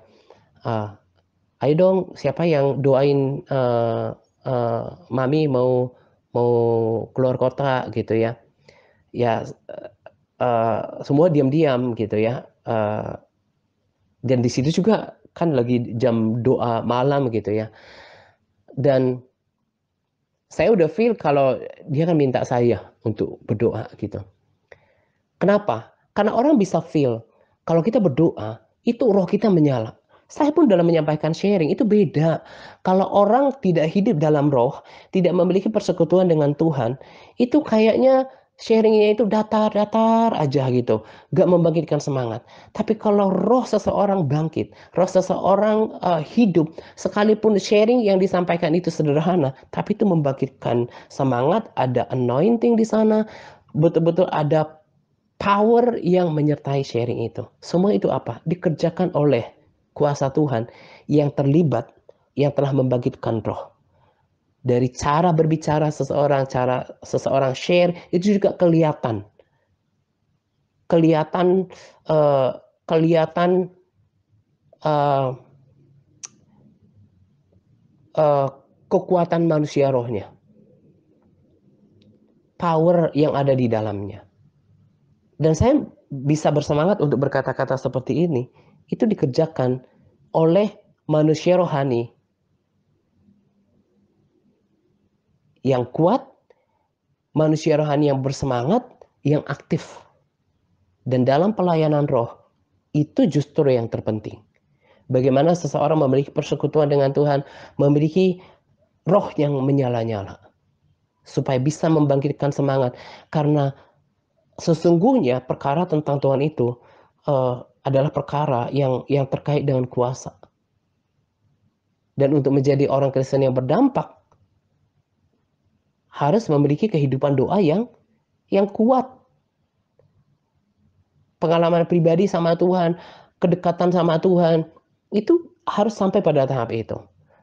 Speaker 1: Ayo dong, siapa yang doain mami mau mau keluar kota gitu ya. Ya semua diam-diam gitu ya. Dan di situ juga kan lagi jam doa malam gitu ya. Dan saya udah feel kalau dia kan minta saya untuk berdoa gitu. Kenapa? Karena orang bisa feel kalau kita berdoa, itu roh kita menyala. Saya pun dalam menyampaikan sharing itu beda. Kalau orang tidak hidup dalam roh, tidak memiliki persekutuan dengan Tuhan, itu kayaknya sharingnya itu datar-datar aja gitu, gak membangkitkan semangat. Tapi kalau roh seseorang bangkit, roh seseorang hidup, sekalipun sharing yang disampaikan itu sederhana, tapi itu membangkitkan semangat, ada anointing di sana, betul-betul ada power yang menyertai sharing itu. Semua itu apa? Dikerjakan oleh kuasa Tuhan yang terlibat, yang telah membangkitkan roh. Dari cara berbicara seseorang, cara seseorang share, itu juga kelihatan. Kelihatan uh, kelihatan uh, uh, kekuatan manusia rohnya. Power yang ada di dalamnya. Dan saya bisa bersemangat untuk berkata-kata seperti ini. Itu dikerjakan oleh manusia rohani yang kuat, manusia rohani yang bersemangat, yang aktif. Dan dalam pelayanan roh, itu justru yang terpenting. Bagaimana seseorang memiliki persekutuan dengan Tuhan, memiliki roh yang menyala-nyala. Supaya bisa membangkitkan semangat. Karena sesungguhnya perkara tentang Tuhan itu adalah perkara yang terkait dengan kuasa. Dan untuk menjadi orang Kristen yang berdampak, harus memiliki kehidupan doa yang kuat. Pengalaman pribadi sama Tuhan, kedekatan sama Tuhan, itu harus sampai pada tahap itu.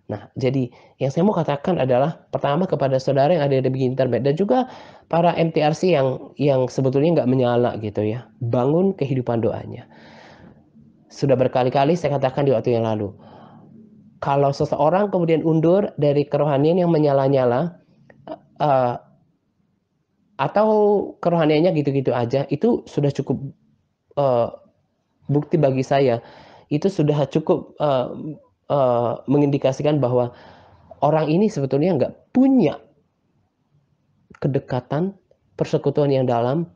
Speaker 1: Nah, jadi yang saya mau katakan adalah pertama kepada saudara yang ada di internet dan juga para MTRC yang sebetulnya nggak menyala gitu ya, bangun kehidupan doanya. Sudah berkali-kali saya katakan di waktu yang lalu, kalau seseorang kemudian undur dari kerohanian yang menyala-nyala, uh, atau kerohaniannya gitu-gitu aja, itu sudah cukup uh, bukti bagi saya. Itu sudah cukup mengindikasikan bahwa orang ini sebetulnya nggak punya kedekatan, persekutuan yang dalam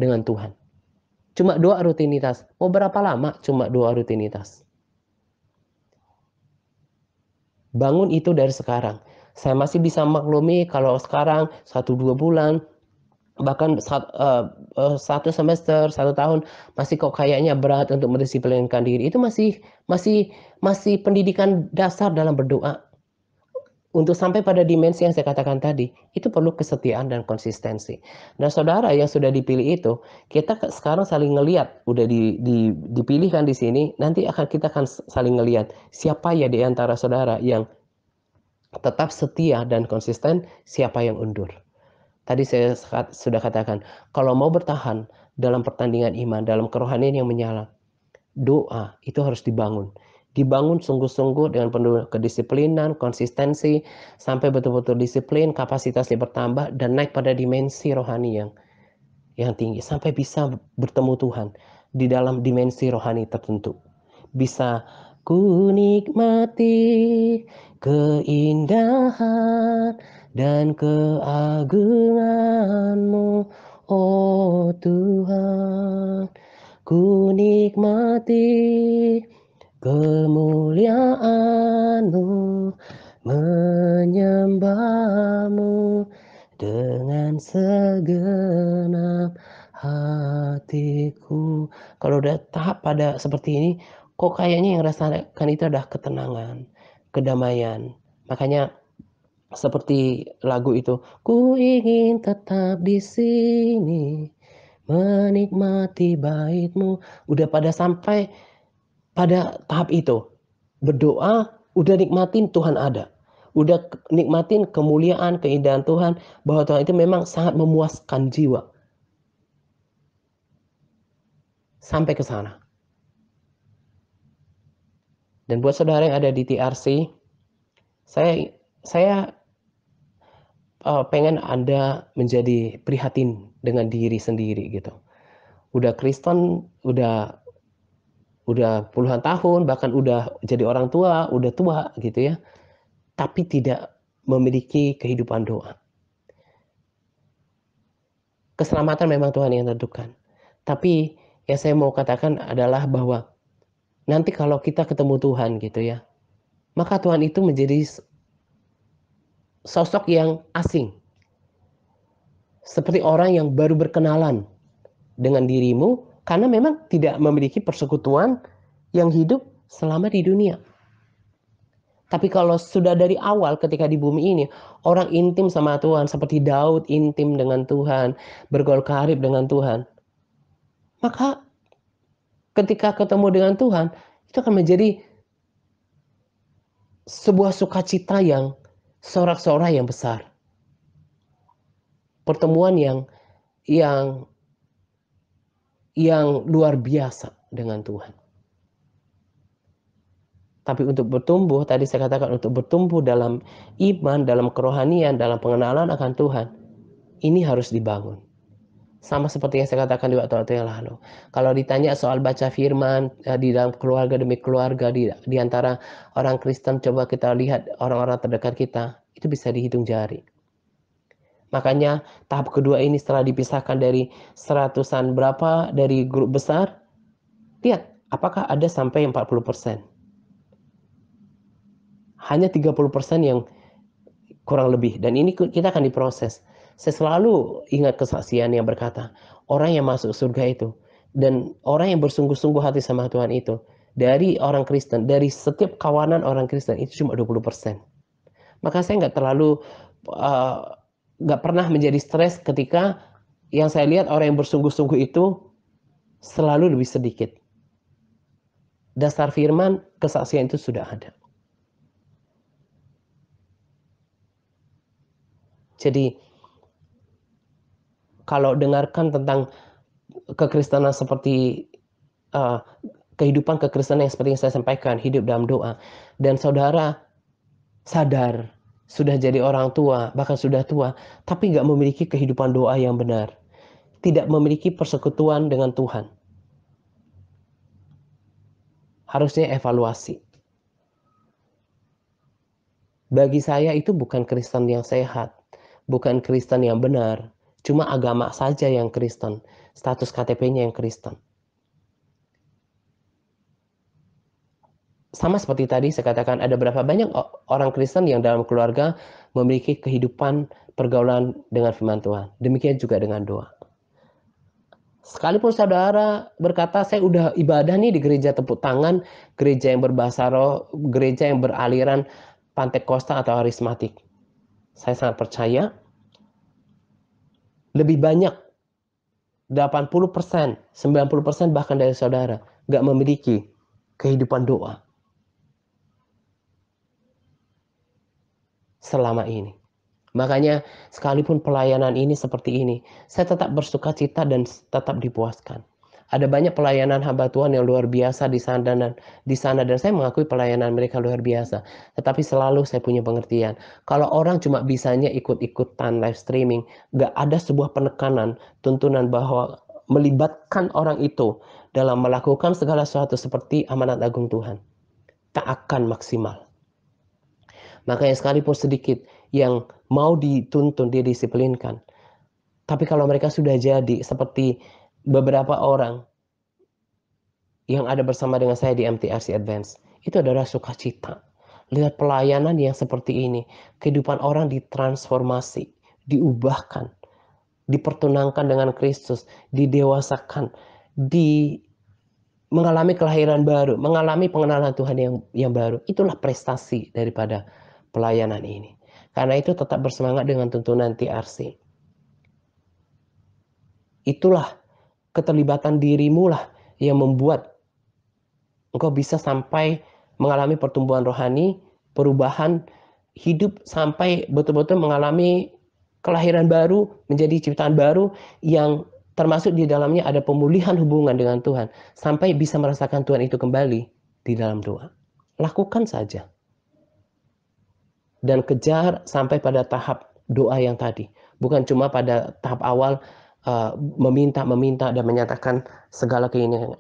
Speaker 1: dengan Tuhan. Cuma doa rutinitas. Mau berapa lama cuma doa rutinitas? Bangun itu dari sekarang. Saya masih bisa maklumi kalau sekarang 1-2 bulan, bahkan satu semester, 1 tahun, masih kok kayaknya berat untuk mendisiplinkan diri. Itu masih pendidikan dasar dalam berdoa. Untuk sampai pada dimensi yang saya katakan tadi, itu perlu kesetiaan dan konsistensi. Nah, saudara yang sudah dipilih itu, kita sekarang saling ngelihat, udah dipilihkan di sini, nanti kita akan saling ngelihat siapa ya di antara saudara yang tetap setia dan konsisten, siapa yang undur. Tadi saya sudah katakan, kalau mau bertahan dalam pertandingan iman, dalam kerohanian yang menyala, doa itu harus dibangun. Dibangun sungguh-sungguh dengan penuh kedisiplinan, konsistensi, sampai betul-betul disiplin, kapasitasnya bertambah, dan naik pada dimensi rohani yang tinggi. Sampai bisa bertemu Tuhan di dalam dimensi rohani tertentu. Bisa ku nikmati keindahan dan keagungan-Mu, oh Tuhan. Ku nikmati kemuliaan-Mu, menyembah-Mu dengan segenap hatiku. Kalau udah tahap pada seperti ini, kok kayaknya yang rasakan itu adalah ketenangan, kedamaian. Makanya seperti lagu itu, ku ingin tetap di sini, menikmati bait-Mu. Udah pada sampai pada tahap itu, berdoa, udah nikmatin Tuhan ada. Udah nikmatin kemuliaan, keindahan Tuhan, bahwa Tuhan itu memang sangat memuaskan jiwa. Sampai ke sana. Dan buat saudara yang ada di TRC, saya pengen Anda menjadi prihatin dengan diri sendiri gitu. Udah Kristen, udah puluhan tahun, bahkan udah jadi orang tua, udah tua gitu ya. Tapi tidak memiliki kehidupan doa. Keselamatan memang Tuhan yang tentukan. Tapi yang saya mau katakan adalah bahwa nanti kalau kita ketemu Tuhan gitu ya, maka Tuhan itu menjadi sosok yang asing. Seperti orang yang baru berkenalan dengan dirimu karena memang tidak memiliki persekutuan yang hidup selama di dunia. Tapi kalau sudah dari awal ketika di bumi ini, orang intim sama Tuhan, seperti Daud intim dengan Tuhan, bergaul karib dengan Tuhan, maka ketika ketemu dengan Tuhan, itu akan menjadi sebuah sukacita yang sorak-sorai yang besar. Pertemuan yang luar biasa dengan Tuhan. Tapi untuk bertumbuh, tadi saya katakan untuk bertumbuh dalam iman, dalam kerohanian, dalam pengenalan akan Tuhan, ini harus dibangun. Sama seperti yang saya katakan di waktu-waktu yang lalu. Kalau ditanya soal baca firman di dalam keluarga demi keluarga, di antara orang Kristen, coba kita lihat orang-orang terdekat kita, itu bisa dihitung jari. Makanya tahap kedua ini setelah dipisahkan dari seratusan berapa dari grup besar, lihat apakah ada sampai 40%. Hanya 30% yang kurang lebih, dan ini kita akan diproses. Saya selalu ingat kesaksian yang berkata, orang yang masuk surga itu, dan orang yang bersungguh-sungguh hati sama Tuhan itu, dari orang Kristen, dari setiap kawanan orang Kristen, itu cuma 20%. Maka saya nggak pernah menjadi stres ketika yang saya lihat orang yang bersungguh-sungguh itu selalu lebih sedikit. Dasar firman, kesaksian itu sudah ada. Jadi, kalau dengarkan tentang kekristenan seperti kehidupan kekristenan yang seperti yang saya sampaikan, hidup dalam doa, dan saudara sadar sudah jadi orang tua, bahkan sudah tua, tapi nggak memiliki kehidupan doa yang benar, tidak memiliki persekutuan dengan Tuhan, harusnya evaluasi. Bagi saya itu bukan Kristen yang sehat, bukan Kristen yang benar, cuma agama saja yang Kristen, status KTP-nya yang Kristen. Sama seperti tadi saya katakan, ada berapa banyak orang Kristen yang dalam keluarga memiliki kehidupan pergaulan dengan firman Tuhan. Demikian juga dengan doa. Sekalipun saudara berkata, saya udah ibadah nih di gereja tepuk tangan, gereja yang berbahasa roh, gereja yang beraliran Pantekosta atau Harismatik. Saya sangat percaya, lebih banyak 80%, 90% bahkan dari saudara nggak memiliki kehidupan doa selama ini. Makanya sekalipun pelayanan ini seperti ini, saya tetap bersukacita dan tetap dipuaskan. Ada banyak pelayanan hamba Tuhan yang luar biasa di sana dan saya mengakui pelayanan mereka luar biasa. Tetapi selalu saya punya pengertian. Kalau orang cuma bisanya ikut-ikutan live streaming, nggak ada sebuah penekanan, tuntunan bahwa melibatkan orang itu dalam melakukan segala sesuatu seperti amanat agung Tuhan, tak akan maksimal. Makanya sekalipun sedikit yang mau dituntun, didisiplinkan. Tapi kalau mereka sudah jadi seperti beberapa orang yang ada bersama dengan saya di MTRC Advance, itu adalah sukacita. Lihat pelayanan yang seperti ini, kehidupan orang ditransformasi, diubahkan, dipertunangkan dengan Kristus, didewasakan, mengalami kelahiran baru, mengalami pengenalan Tuhan yang baru. Itulah prestasi daripada pelayanan ini. Karena itu tetap bersemangat dengan tuntunan TRC. Itulah keterlibatan dirimu lah yang membuat engkau bisa sampai mengalami pertumbuhan rohani, perubahan hidup sampai betul-betul mengalami kelahiran baru, menjadi ciptaan baru yang termasuk di dalamnya ada pemulihan hubungan dengan Tuhan. Sampai bisa merasakan Tuhan itu kembali di dalam doa. Lakukan saja. Dan kejar sampai pada tahap doa yang tadi. Bukan cuma pada tahap awal meminta dan menyatakan segala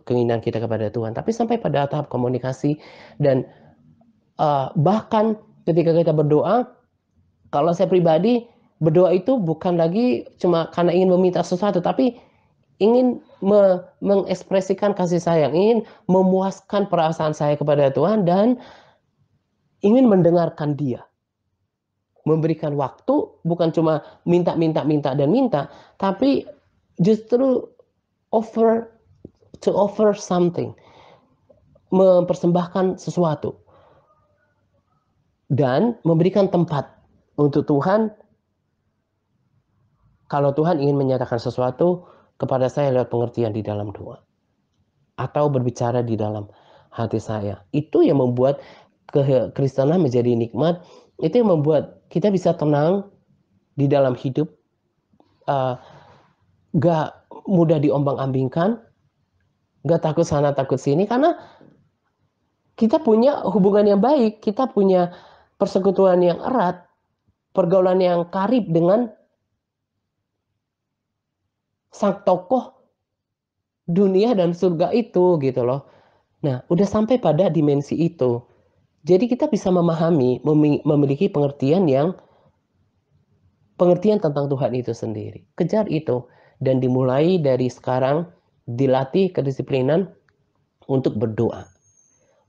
Speaker 1: keinginan kita kepada Tuhan. Tapi sampai pada tahap komunikasi dan bahkan ketika kita berdoa, kalau saya pribadi berdoa itu bukan lagi cuma karena ingin meminta sesuatu, tapi ingin mengekspresikan kasih sayang, ingin memuaskan perasaan saya kepada Tuhan dan ingin mendengarkan Dia. Memberikan waktu bukan cuma minta, tapi justru offer something, mempersembahkan sesuatu dan memberikan tempat untuk Tuhan. Kalau Tuhan ingin menyatakan sesuatu kepada saya lewat pengertian di dalam doa atau berbicara di dalam hati saya, itu yang membuat kekristenan menjadi nikmat. Itu yang membuat kita bisa tenang di dalam hidup, gak mudah diombang-ambingkan, gak takut sana takut sini, karena kita punya hubungan yang baik, kita punya persekutuan yang erat, pergaulan yang karib dengan sang tokoh dunia dan surga itu gitu loh. Nah, udah sampai pada dimensi itu. Jadi kita bisa memahami, memiliki pengertian tentang Tuhan itu sendiri. Kejar itu dan dimulai dari sekarang, dilatih kedisiplinan untuk berdoa.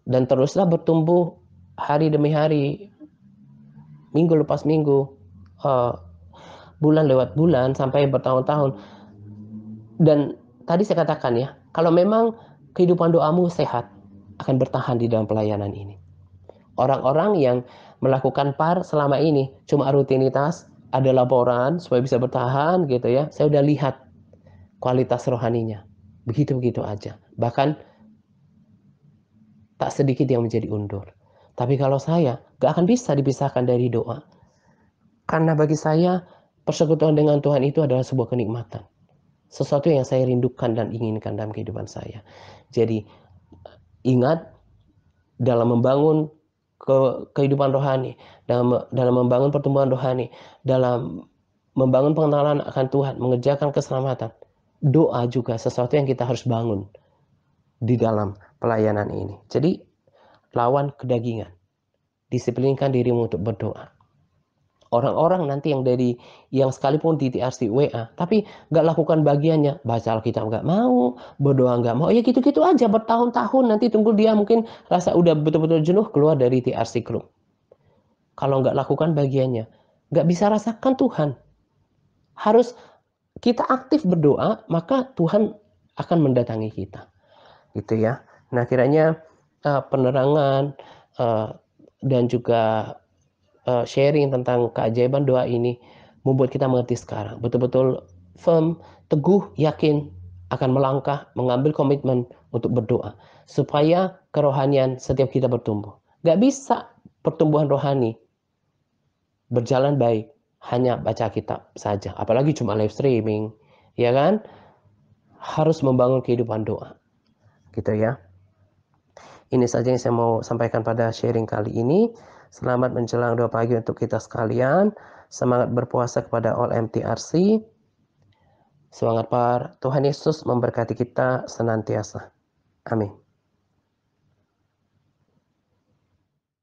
Speaker 1: Dan teruslah bertumbuh hari demi hari, minggu lepas minggu, bulan lewat bulan sampai bertahun-tahun. Dan tadi saya katakan ya, kalau memang kehidupan doamu sehat, akan bertahan di dalam pelayanan ini. Orang-orang yang melakukan PAR selama ini cuma rutinitas, ada laporan supaya bisa bertahan gitu ya. Saya udah lihat kualitas rohaninya. Begitu-begitu aja. Bahkan tak sedikit yang menjadi undur. Tapi kalau saya, gak akan bisa dipisahkan dari doa. Karena bagi saya, persekutuan dengan Tuhan itu adalah sebuah kenikmatan. Sesuatu yang saya rindukan dan inginkan dalam kehidupan saya. Jadi, ingat, dalam membangun kehidupan rohani, dalam membangun pertumbuhan rohani, dalam membangun pengenalan akan Tuhan, mengerjakan keselamatan, doa juga sesuatu yang kita harus bangun di dalam pelayanan ini. Jadi lawan kedagingan, disiplinkan dirimu untuk berdoa. Orang-orang nanti yang sekalipun di TRC WA, tapi nggak lakukan bagiannya, baca Alkitab nggak mau, berdoa nggak mau, ya gitu-gitu aja bertahun-tahun, nanti tunggu dia mungkin rasa udah betul-betul jenuh keluar dari TRC Group. Kalau nggak lakukan bagiannya, nggak bisa rasakan Tuhan. Harus kita aktif berdoa, maka Tuhan akan mendatangi kita. Gitu ya. Nah, kiranya penerangan dan juga sharing tentang keajaiban doa ini membuat kita mengerti sekarang. Betul-betul firm, teguh, yakin akan melangkah, mengambil komitmen untuk berdoa. Supaya kerohanian setiap kita bertumbuh. Gak bisa pertumbuhan rohani berjalan baik hanya baca kitab saja, apalagi cuma live streaming, ya kan? Harus membangun kehidupan doa, gitu ya. Ini saja yang saya mau sampaikan pada sharing kali ini. Selamat menjelang doa pagi untuk kita sekalian. Semangat berpuasa kepada all MTRC. Semangat par, Tuhan Yesus memberkati kita senantiasa. Amin.